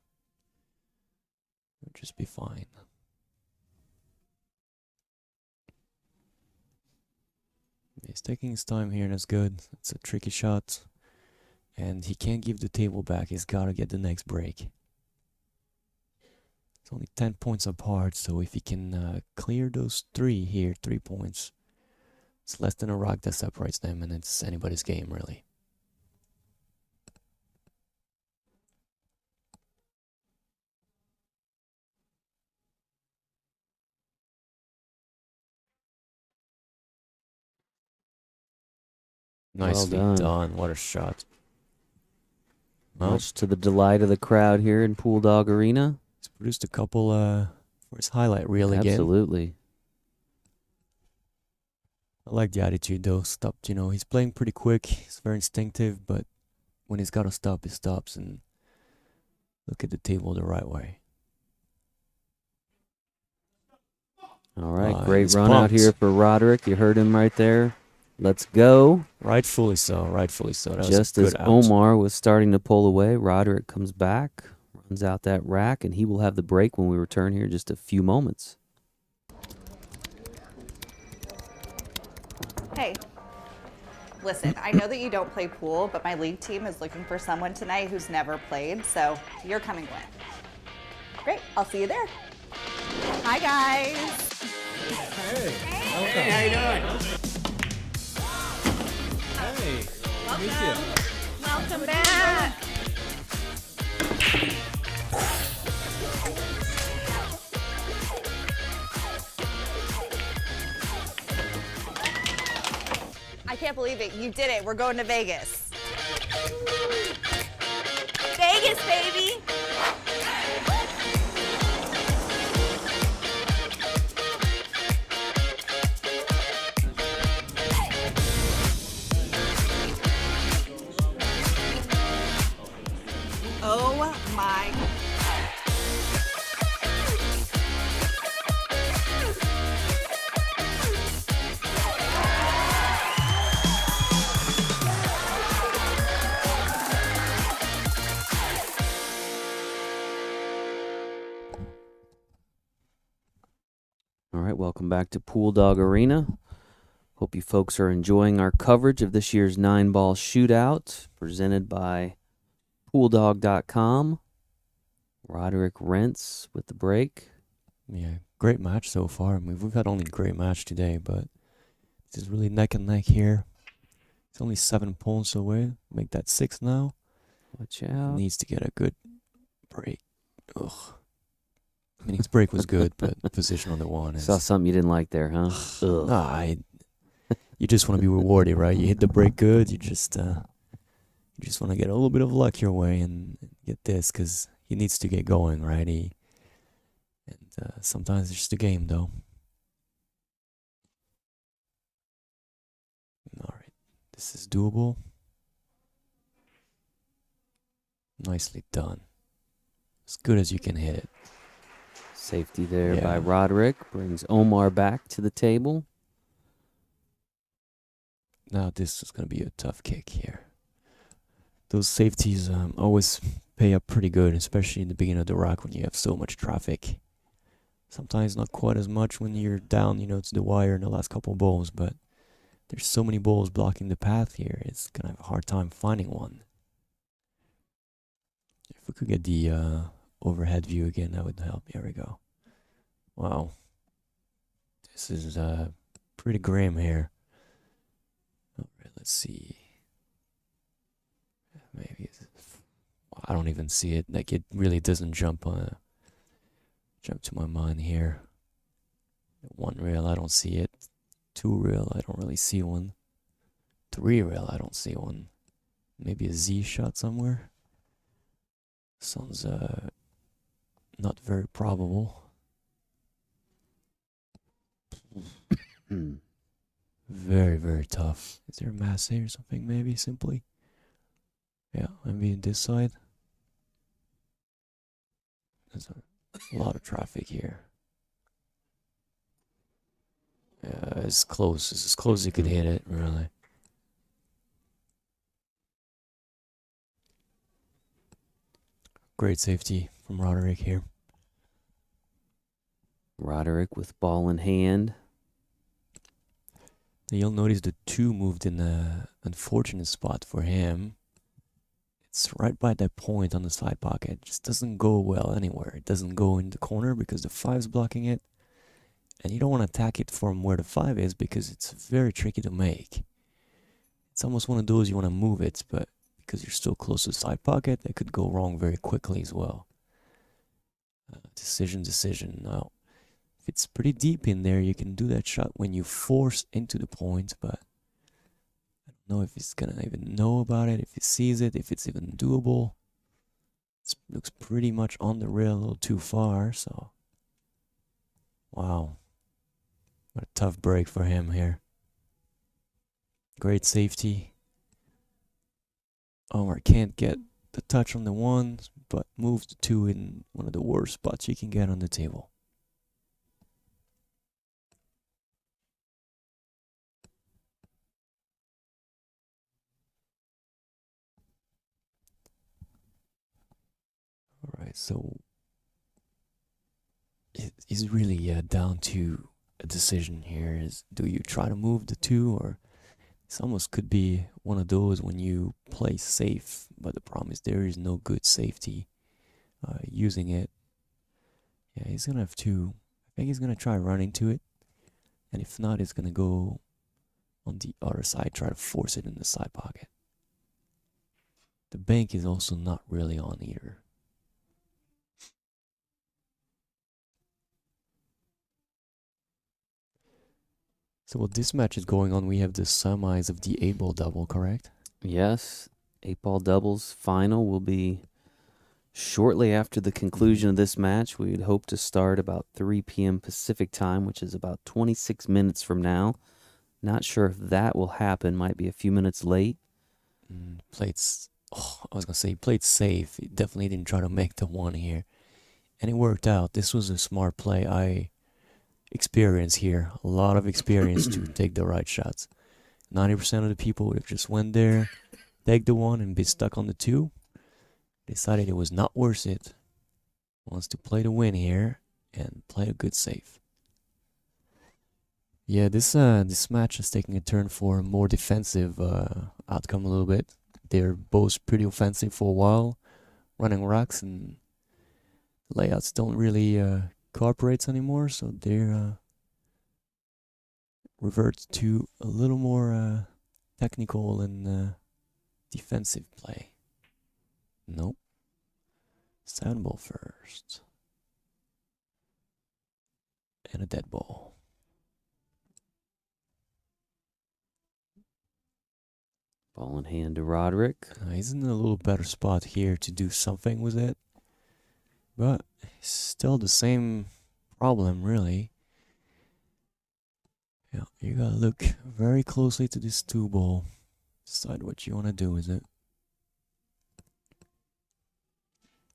It'll just be fine. He's taking his time here, that's good. It's a tricky shot. And he can't give the table back, he's gotta get the next break. It's only 10 points apart, so if he can clear those 3 here, 3 points, it's less than a rock that separates them, and it's anybody's game, really. Nicely done. What a shot. Well, Much to the delight of the crowd here in Pool Dog Arena. he's produced a couple for his highlight reel again. Absolutely. I like the attitude though. Stopped, he's playing pretty quick. He's very instinctive, but when he's got to stop, he stops and look at the table the right way. All right, great he's run out pumped. here for Roderick. You heard him right there. Let's go. Rightfully so, rightfully so. That was Just a as good out. Omar was starting to pull away, Roderick comes back, runs out that rack, and he will have the break when we return here in just a few moments. Hey, listen, I know that you don't play pool, but my league team is looking for someone tonight who's never played, so you're coming with. Great, I'll see you there. Hi, guys. Hey, how you doing? Hey, Welcome. Welcome back. I can't believe it. You did it. We're going to Vegas. Vegas, baby. Oh my. All right, welcome back to Pool Dog Arena. Hope you folks are enjoying our coverage of this year's 9-ball shootout presented by PoolDog.com. Roderick Rentz with the break. Yeah, great match so far. I mean, we've had only a great match today, but this is really neck and neck here. It's only 7 points away. Make that 6 now. Watch out. Needs to get a good break. Ugh. I mean, his break was good, but the position on the one is... Saw something you didn't like there, huh? Ugh. Nah, you just want to be rewarded, right? You hit the break good. You just want to get a little bit of luck your way and get this, because he needs to get going, right? Sometimes it's just a game, though. All right, this is doable. Nicely done. As good as you can hit it. Safety there by Yeah. Roderick brings Omar back to the table. Now this is going to be a tough kick here. Those safeties always pay up pretty good, especially in the beginning of the rack when you have so much traffic. Sometimes not quite as much when you're down, to the wire in the last couple of balls, but there's so many balls blocking the path here, it's gonna have a hard time finding one. If we could get the overhead view again, that would help. Here we go. Wow. This is pretty grim here. Alright, let's see. Maybe I don't even see it. Like, it really doesn't jump to my mind here. 1 rail, I don't see it. 2 rail, I don't really see one. 3 rail, I don't see one. Maybe a Z shot somewhere. Sounds not very probable. Very, very tough. Is there a mass here or something, maybe, simply? Yeah, maybe this side. There's a lot of traffic here. Yeah, it's close. It's as close as you could hit it, really. Great safety from Roderick here. Roderick with ball in hand. Now you'll notice the 2 moved in an unfortunate spot for him. It's right by that point on the side pocket. It just doesn't go well anywhere. It doesn't go in the corner because the 5's blocking it. And you don't want to attack it from where the 5 is because it's very tricky to make. It's almost one of those you want to move it, but because you're still close to the side pocket, that could go wrong very quickly as well. Decision. Now, if it's pretty deep in there, you can do that shot when you force into the point, but I don't know if he's gonna even know about it, if he sees it, if it's even doable. It looks pretty much on the rail, a little too far, so. Wow. What a tough break for him here. Great safety. Omar can't get the touch on the 1, but moves the 2 in one of the worst spots you can get on the table. Alright, so it's really down to a decision here. Do you try to move the 2, or this almost could be one of those when you play safe, but the problem is there is no good safety using it. Yeah, he's gonna have to. I think he's gonna try running to it, and if not, he's gonna go on the other side, try to force it in the side pocket. The bank is also not really on either. So while this match is going on, we have the semis of the 8-ball double, correct? Yes, 8-ball doubles final will be shortly after the conclusion of this match. We would hope to start about 3 p.m. Pacific time, which is about 26 minutes from now. Not sure if that will happen. Might be a few minutes late. I was going to say, he played safe. He definitely didn't try to make the 1 here. And it worked out. This was a smart play. I experience here. A lot of experience to take the right shots. 90% of the people would have just went there, take the 1, and be stuck on the 2. Decided it was not worth it. Wants to play the win here and play a good save. Yeah, this match is taking a turn for a more defensive outcome a little bit. They're both pretty offensive for a while, running rocks, and layouts don't really cooperate anymore, so they're revert to a little more technical and defensive play. Nope. Sound ball first. And a dead ball. Ball in hand to Roderick. He's in a little better spot here to do something with it. But still the same problem, really. Yeah, you gotta look very closely to this 2 ball. Decide what you want to do with it.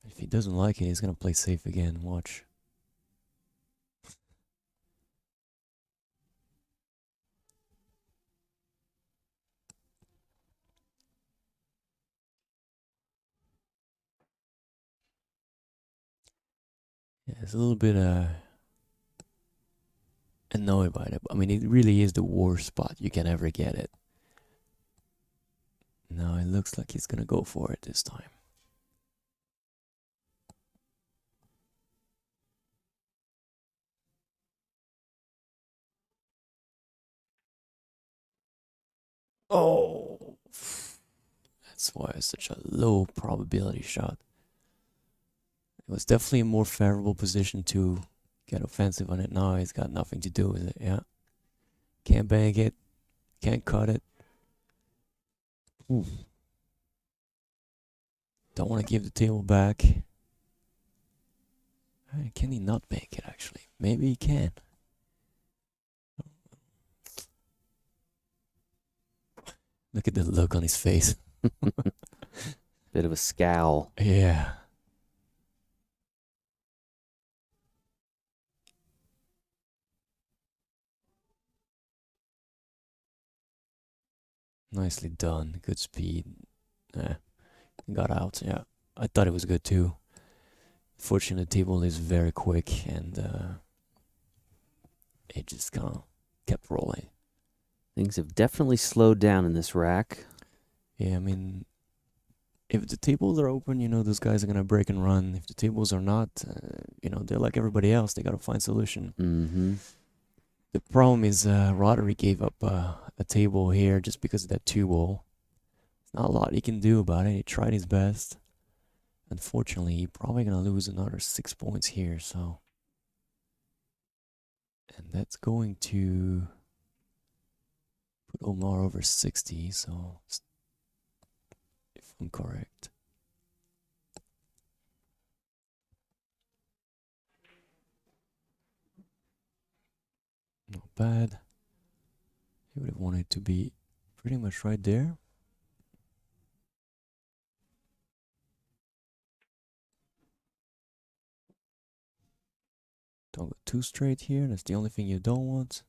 If he doesn't like it, he's gonna play safe again. Watch. Yeah, it's a little bit annoyed by it. I mean, it really is the worst spot you can ever get it. Now it looks like he's gonna go for it this time. Oh, that's why it's such a low probability shot. It was definitely a more favorable position to get offensive on it. Now he's got nothing to do with it. Yeah, can't bank it, can't cut it. Ooh. Don't want to give the table back. Can he not bank it, actually? Maybe he can. Look at the look on his face. Bit of a scowl. Yeah. Nicely done. Good speed. Got out. Yeah. I thought it was good too. Fortunately, the table is very quick and it just kind of kept rolling. Things have definitely slowed down in this rack. Yeah, I mean, if the tables are open, you know, those guys are going to break and run. If the tables are not, you know, they're like everybody else. They got to find solution. Mm-hmm. The problem is Roderick gave up a table here just because of that 2-ball. Not a lot he can do about it. He tried his best. Unfortunately, he's probably going to lose another 6 points here, so. And that's going to put Omar over 60, so if I'm correct. Not bad. He would have wanted to be pretty much right there. Don't go too straight here. That's the only thing you don't want.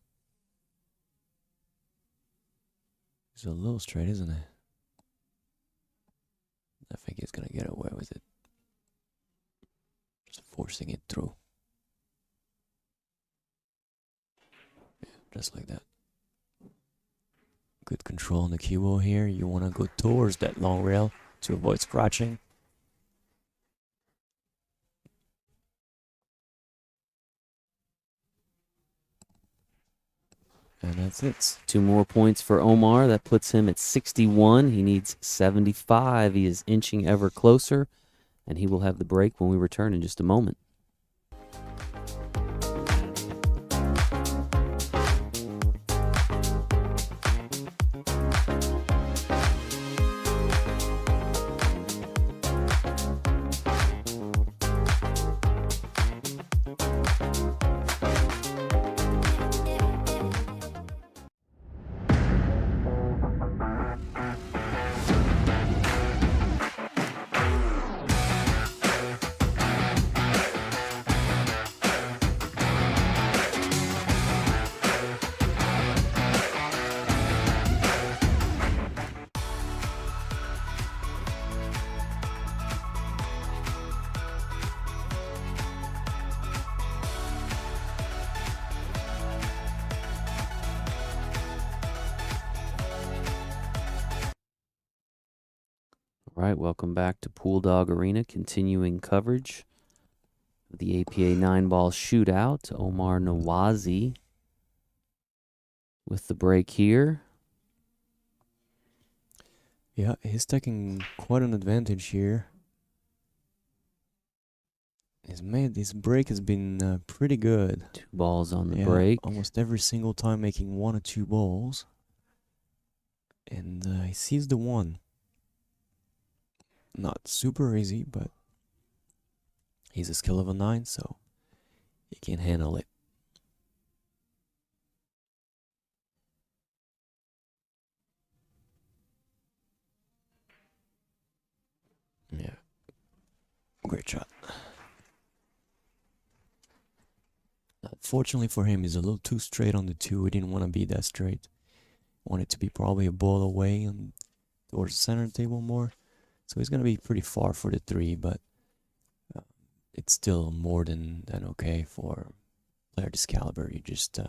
It's a little straight, isn't it? I think he's gonna get away with it. Just forcing it through. Yeah, just like that. Good control on the cue ball here. You want to go towards that long rail to avoid scratching. And that's it. 2 more points for Omar. That puts him at 61. He needs 75. He is inching ever closer, and he will have the break when we return in just a moment. All right, welcome back to Pool Dog Arena, continuing coverage of the APA 9-ball shootout. Omar Nawazy with the break here. Yeah, he's taking quite an advantage here. His break has been pretty good. 2 balls on the break. Almost every single time making 1 or 2 balls. And he sees the 1. Not super easy, but he's a skill of a 9, so he can handle it. Yeah. Great shot. Fortunately for him, he's a little too straight on the 2. He didn't want to be that straight. Wanted to be probably a ball away and towards the center table more. So he's going to be pretty far for the 3, but it's still more than okay for a player this caliber. You just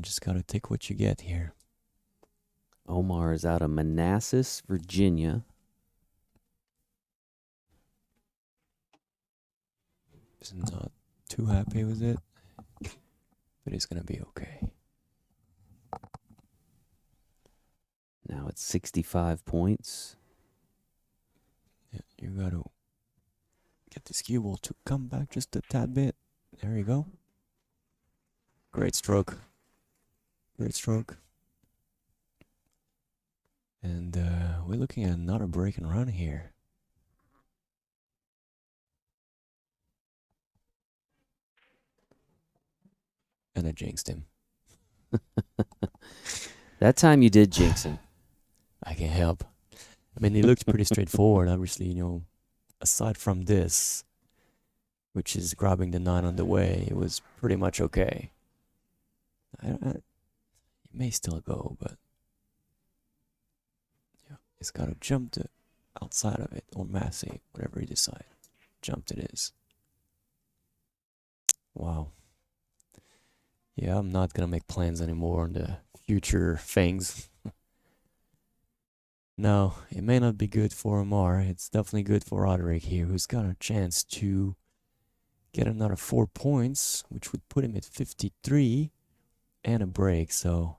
Just gotta take what you get here. Omar is out of Manassas, Virginia. He's not too happy with it, but he's gonna be okay. Now it's 65 points. Yeah, you gotta get this cue ball to come back just a tad bit. There you go. Great stroke. Great stroke. And we're looking at another break and run here. And I jinxed him. That time you did jinx him. I can't help. I mean, it looked pretty straightforward. Obviously, you know, aside from this, which is grabbing the 9 on the way, it was pretty much okay. It may still go, but yeah, it's got to jump to outside of it, or massy, whatever you decide. Jumped it is. Wow. Yeah, I'm not gonna make plans anymore on the future things. No, it may not be good for Omar. It's definitely good for Roderick here, who's got a chance to get another 4 points, which would put him at 53 and a break. So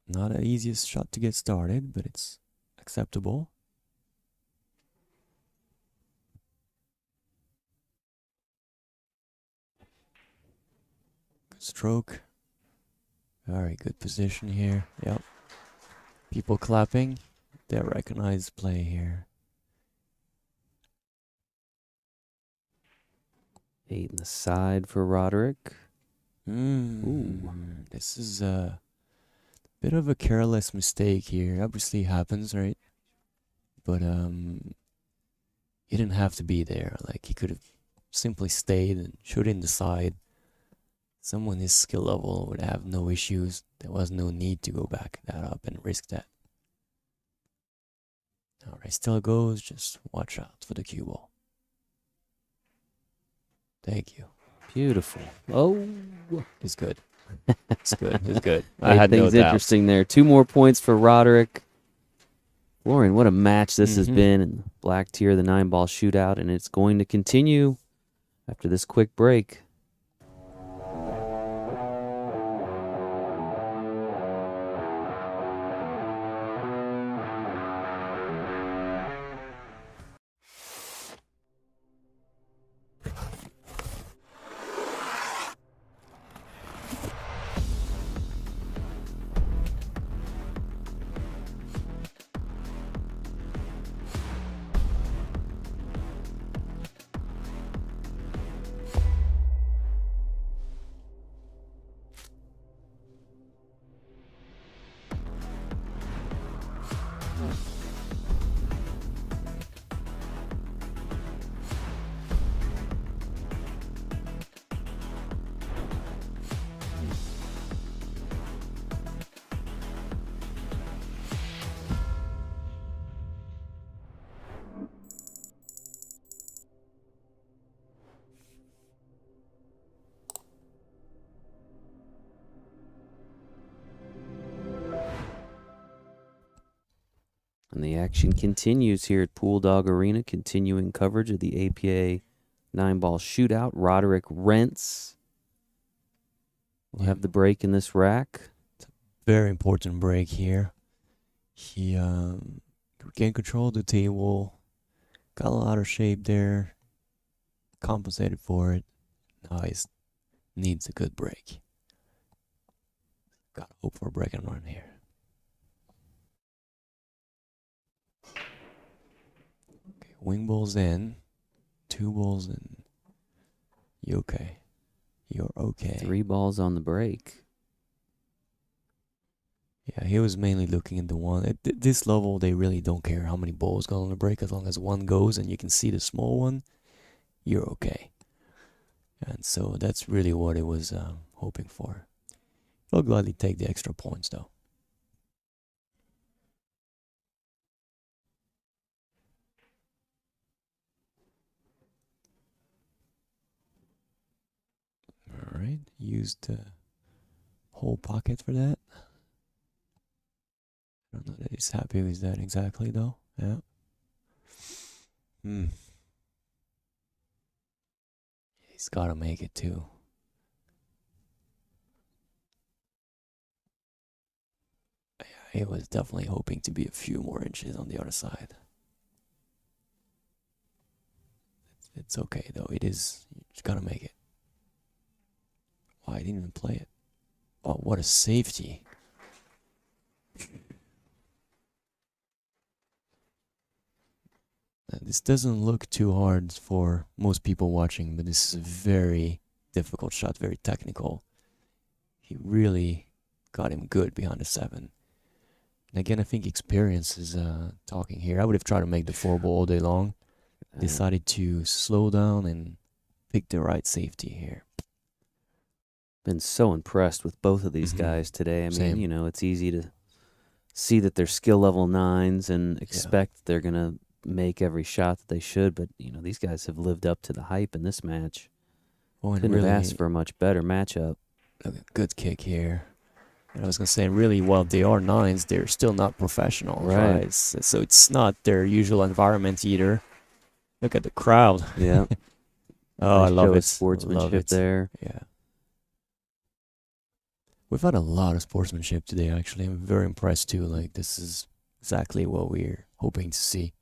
not the easiest shot to get started, but it's acceptable. Good stroke. Very good position here. Yep. People clapping. They recognize play here. 8 in the side for Roderick. Ooh. This is a bit of a careless mistake here. Obviously happens, right? But he didn't have to be there. Like, he could have simply stayed and shot in the side. Someone his skill level would have no issues. There was no need to go back that up and risk that. Alright, still goes. Just watch out for the cue ball. Thank you. Beautiful. Oh. It's good. It's good. It's good. I Made had no things doubt. interesting there. 2 more points for Roderick. Florian, what a match this has been in the black tier, the 9-ball shootout, and it's going to continue after this quick break. And the action continues here at Pool Dog Arena, continuing coverage of the APA 9-ball shootout. Roderick Rentz will have the break in this rack. Very important break here. He regained control of the table, got a lot of shape there, compensated for it. Now he needs a good break. Gotta hope for a break and run here. Okay, wing balls in, 2 balls in. You okay? You're okay. 3 balls on the break. Yeah, he was mainly looking at the one. At this level, they really don't care how many balls go on the break. As long as one goes and you can see the small one, you're okay. And so that's really what it was hoping for. He'll gladly take the extra points, though. right? Used the whole pocket for that. I don't know that he's happy with that exactly, though. Yeah. He's got to make it, too. He was definitely hoping to be a few more inches on the other side. It's okay, though. It is. You just got to make it. Oh, I didn't even play it. Oh, what a safety. Now, this doesn't look too hard for most people watching, but this is a very difficult shot, very technical. He really got him good behind the 7. And again, I think experience is talking here. I would have tried to make the 4-ball all day long. Decided to slow down and pick the right safety here. Been so impressed with both of these guys today. I mean, you know, it's easy to see that they're skill level 9s and expect they're going to make every shot that they should, but, you know, these guys have lived up to the hype in this match. Couldn't have asked for a much better matchup. Good kick here. And I was going to say, really, while they are 9s, they're still not professional, right? So it's not their usual environment either. Look at the crowd. Yeah. Oh, I love it. Sportsmanship there. Yeah. We've had a lot of sportsmanship today, actually. I'm very impressed, too. Like, this is exactly what we're hoping to see.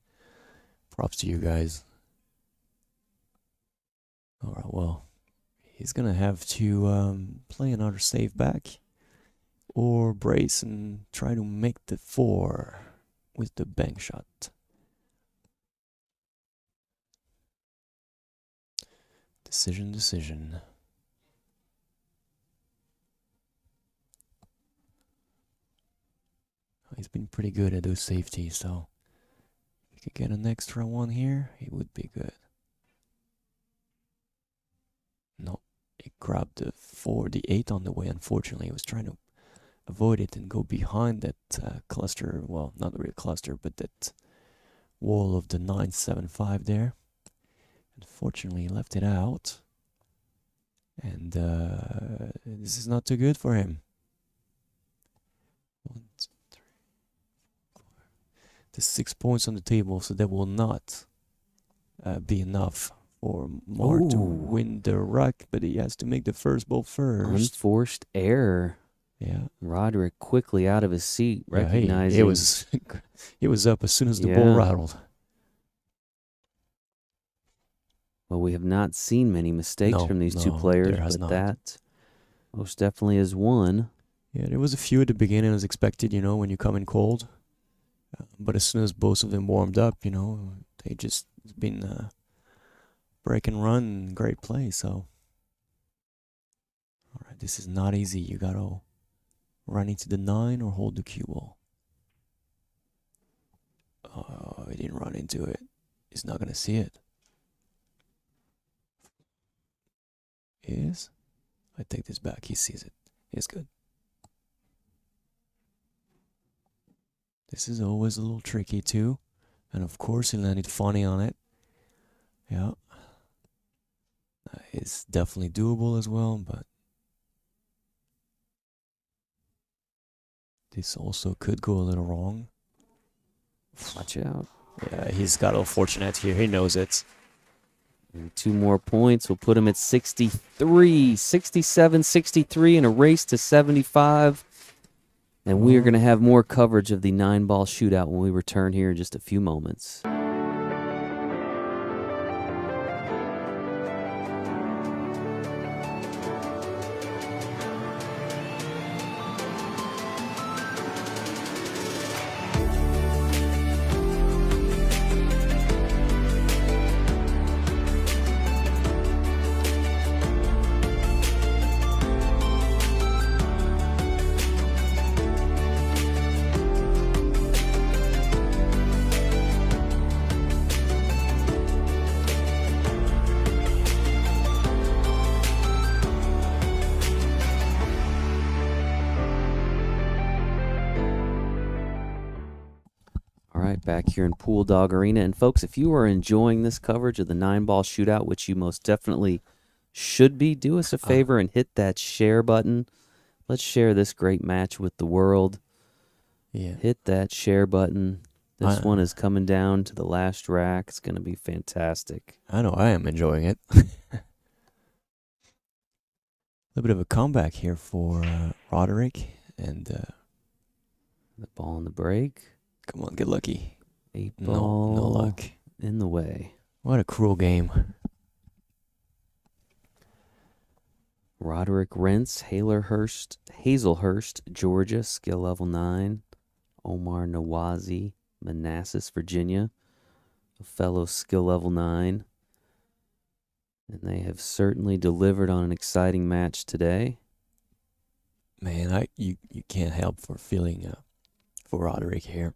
Props to you guys. All right, well, he's going to have to play another save back or brace and try to make the 4 with the bank shot. Decision. He's been pretty good at those safeties, so if he could get an extra one here, he would be good. No, he grabbed the 8 on the way. Unfortunately, he was trying to avoid it and go behind that cluster. Well, not a real cluster, but that wall of the 975 there. Unfortunately, he left it out. And this is not too good for him. 1, 2, 3, 4. There's 6 points on the table, so that will not be enough for Omar to win the rack, but he has to make the first ball first. Unforced error. Yeah. Roderick quickly out of his seat, recognizing. It was up as soon as the ball rattled. Well, we have not seen many mistakes from these two players, but that most definitely is one. Yeah, there was a few at the beginning as expected, you know, when you come in cold. But as soon as both of them warmed up, you know, they just been break and run, great play. So, all right, this is not easy. You got to run into the 9 or hold the cue ball. Oh, he didn't run into it. He's not going to see it. Is? I take this back. He sees it. It's good. This is always a little tricky too. And of course he landed funny on it. Yeah. It's definitely doable as well, but this also could go a little wrong. Watch out. Yeah, he's got a little fortunate here. He knows it. And 2 more points will put him at 63, 67, 63 in a race to 75. And we are going to have more coverage of the 9-ball shootout when we return here in just a few moments. Back here in Pool Dog Arena. And folks, if you are enjoying this coverage of the 9-ball shootout, which you most definitely should be, do us a favor and hit that share button. Let's share this great match with the world. Yeah. Hit that share button. This I- one is coming down to the last rack. It's going to be fantastic. I know I am enjoying it. A little bit of a comeback here for Roderick. And The ball in the break. come on, get lucky. 8 No ball luck. in the way. What a cruel game. Roderick Rentz, Hazlehurst, Georgia, skill level 9. Omar Nawazy, Manassas, Virginia, a fellow skill level 9. And they have certainly delivered on an exciting match today. Man, you can't help for feeling for Roderick here.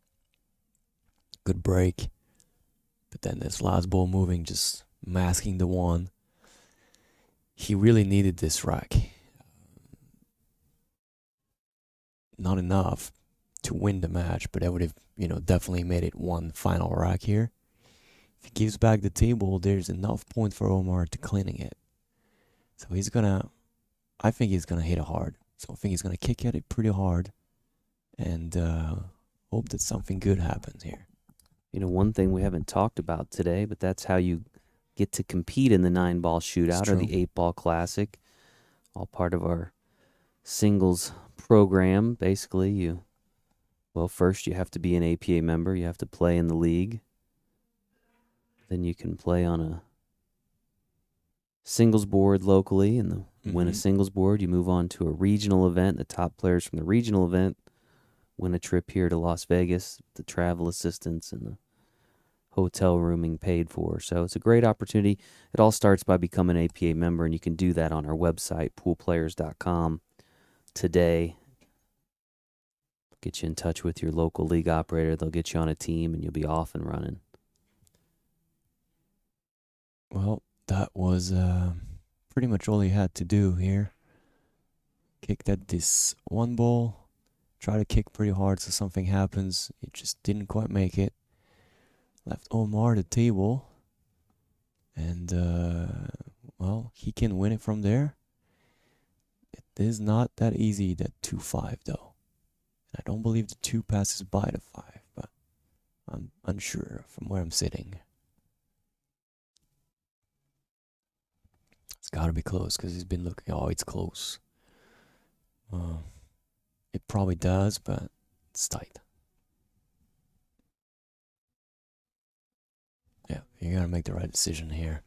Good break. But then this last ball moving, just masking the one. He really needed this rack. Not enough to win the match, but that would have, definitely made it one final rack here. If he gives back the table, there's enough point for Omar to cleaning it. So I think he's gonna hit it hard. So I think he's gonna kick at it pretty hard, and hope that something good happens here. One thing we haven't talked about today, but that's how you get to compete in the 9-ball shootout or the 8-ball classic. All part of our singles program. Basically, first you have to be an APA member. You have to play in the league. Then you can play on a singles board locally, and win a singles board. You move on to a regional event. The top players from the regional event win a trip here to Las Vegas, the travel assistance and the hotel rooming paid for. So it's a great opportunity. It all starts by becoming an APA member, and you can do that on our website, poolplayers.com, today. Get you in touch with your local league operator. They'll get you on a team, and you'll be off and running. Well, that was pretty much all he had to do here. Kicked at this one ball. Try to kick pretty hard so something happens. It just didn't quite make it. Left Omar the table. And, he can win it from there. It is not that easy, that 2-5, though. And I don't believe the 2 passes by the 5, but I'm unsure from where I'm sitting. It's got to be close because he's been looking. Oh, it's close. It probably does, but it's tight. Yeah, you got to make the right decision here.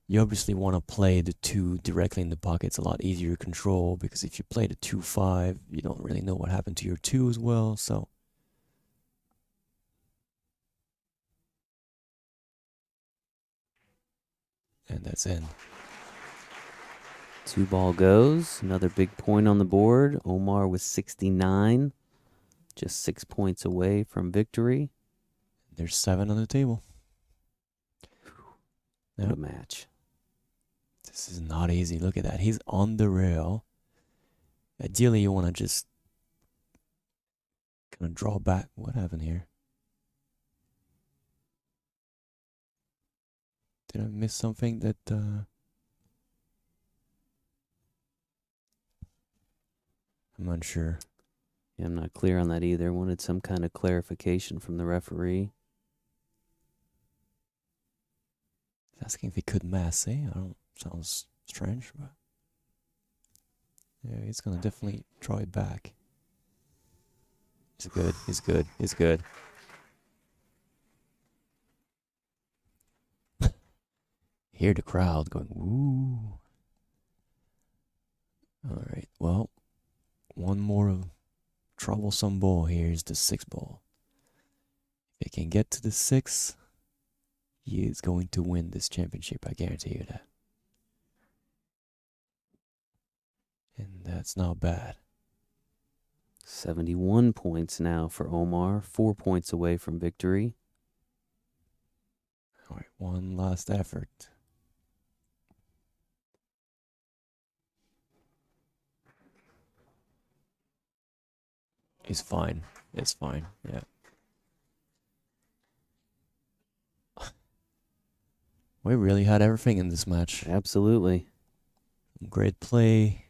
You obviously want to play the 2 directly in the pocket. It's a lot easier to control because if you play the 2-5, you don't really know what happened to your 2 as well. So, and that's in. 2 ball goes. Another big point on the board. Omar with 69. Just 6 points away from victory. There's 7 on the table. What a match. This is not easy. Look at that. He's on the rail. Ideally, you want to just kind of draw back. What happened here? Did I miss something that... I'm unsure. Yeah, I'm not clear on that either. Wanted some kind of clarification from the referee. He's asking if he could mass, eh? Sounds strange, but... Yeah, he's going to definitely draw it back. He's good. He's good. He's good. Hear the crowd going, woo. All right, well, one more troublesome ball here is the 6 ball. If he can get to the 6, he is going to win this championship, I guarantee you that. And that's not bad. 71 points now for Omar. 4 points away from victory. All right, one last effort. It's fine. It's fine. Yeah. We really had everything in this match. Absolutely. Great play,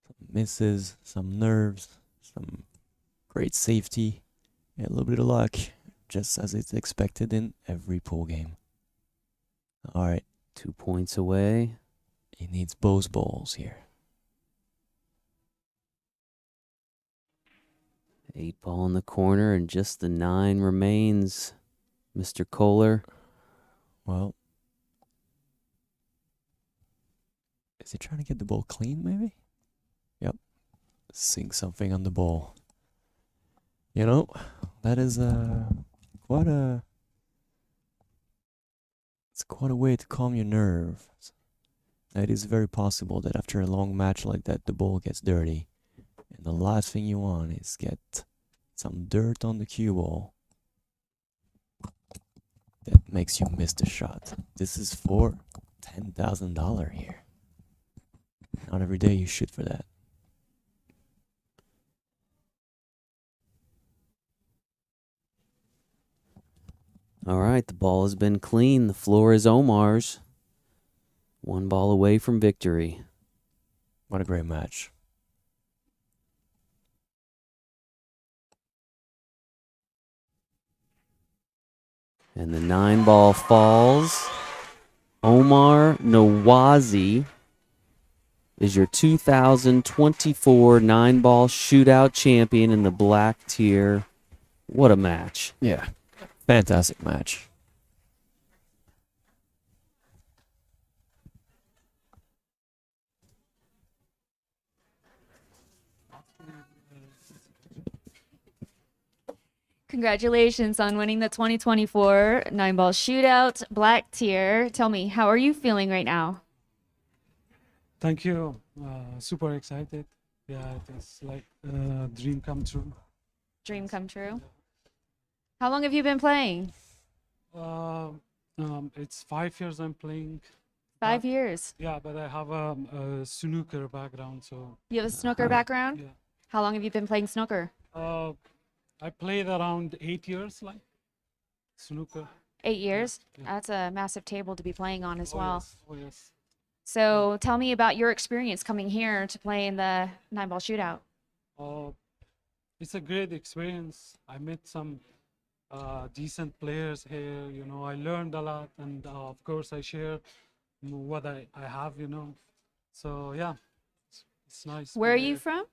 some misses, some nerves, some great safety, and a little bit of luck, just as it's expected in every pool game. All right, 2 points away. he needs both balls here. 8 ball in the corner, and just the 9 remains, Mr. Kohler. Well, is he trying to get the ball clean, maybe? Yep. Sink something on the ball. You know, that is quite a... It's quite a way to calm your nerves. It is very possible that after a long match like that, the ball gets dirty. And the last thing you want is get some dirt on the cue ball. That makes you miss the shot. This is for $10,000 here. Not every day you shoot for that. All right, the ball has been clean. The floor is Omar's. 1 ball away from victory. What a great match. And the 9 ball falls. Omar Nawazy is your 2024 9-ball shootout champion in the black tier. What a match. Yeah. Fantastic match. Congratulations on winning the 2024 9-ball shootout black tier. Tell me, how are you feeling right now? Thank you. Super excited. Yeah, it's like a dream come true. Dream come true. How long have you been playing? It's 5 years I'm playing. 5 years. Yeah, but I have a snooker background, so You have a snooker background? yeah. How long have you been playing snooker? I played around 8 years, like snooker. 8 years? Yeah. That's a massive table to be playing on as well. Yes. Oh yes. So tell me about your experience coming here to play in the 9-ball shootout. It's a great experience. I met some decent players here. You know, I learned a lot, and of course I share what I have. You know, so yeah, it's nice. Where are you from?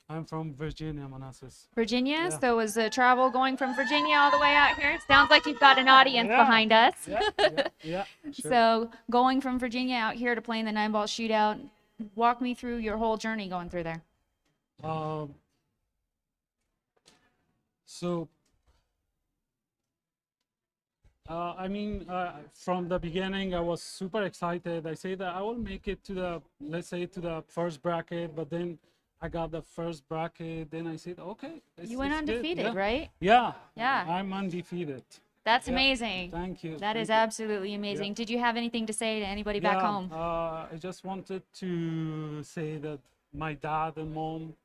I'm from Virginia, Manassas. Virginia? Yeah. So was the travel going from Virginia all the way out here? Sounds like you've got an audience Yeah. behind us. Yeah. Sure. So going from Virginia out here to play in the 9-ball shootout, walk me through your whole journey going through there. So, I mean, from the beginning, I was super excited. I say that I will make it to the, let's say, to the first bracket, but then I got the first bracket. Then I said, okay. You went it's good. undefeated, Yeah. right? Yeah. Yeah. I'm undefeated. That's Yeah. amazing. Thank you. That is thank you. absolutely amazing. Did you have anything to say to anybody back Yeah, home? I just wanted to say that my dad and mom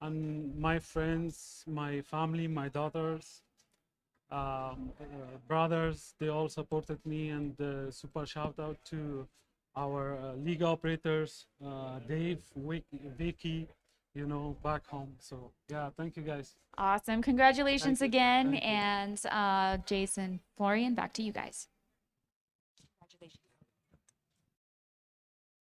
and my friends, my family, my daughters, brothers, they all supported me, and super shout out to our league operators, Dave, Vicky, you know, back home. So yeah, thank you guys. Awesome. Congratulations Thank you. again. Thank you. And Jason, Florian, back to you guys.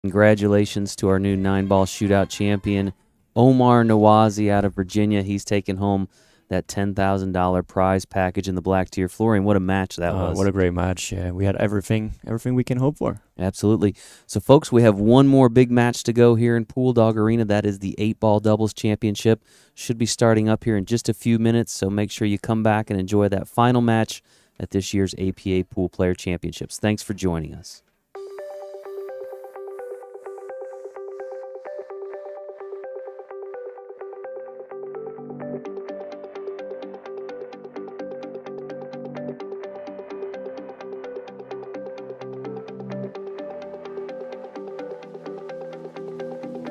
Congratulations to our new 9-ball shootout champion, Omar Nawazy out of Virginia. He's taken home that $10,000 prize package in the black tier. Florian, what a match that was. What a great match. Yeah, we had everything we can hope for. Absolutely. So, folks, we have one more big match to go here in Pool Dog Arena. That is the 8-ball doubles championship. Should be starting up here in just a few minutes, so make sure you come back and enjoy that final match at this year's APA Pool Player Championships. Thanks for joining us.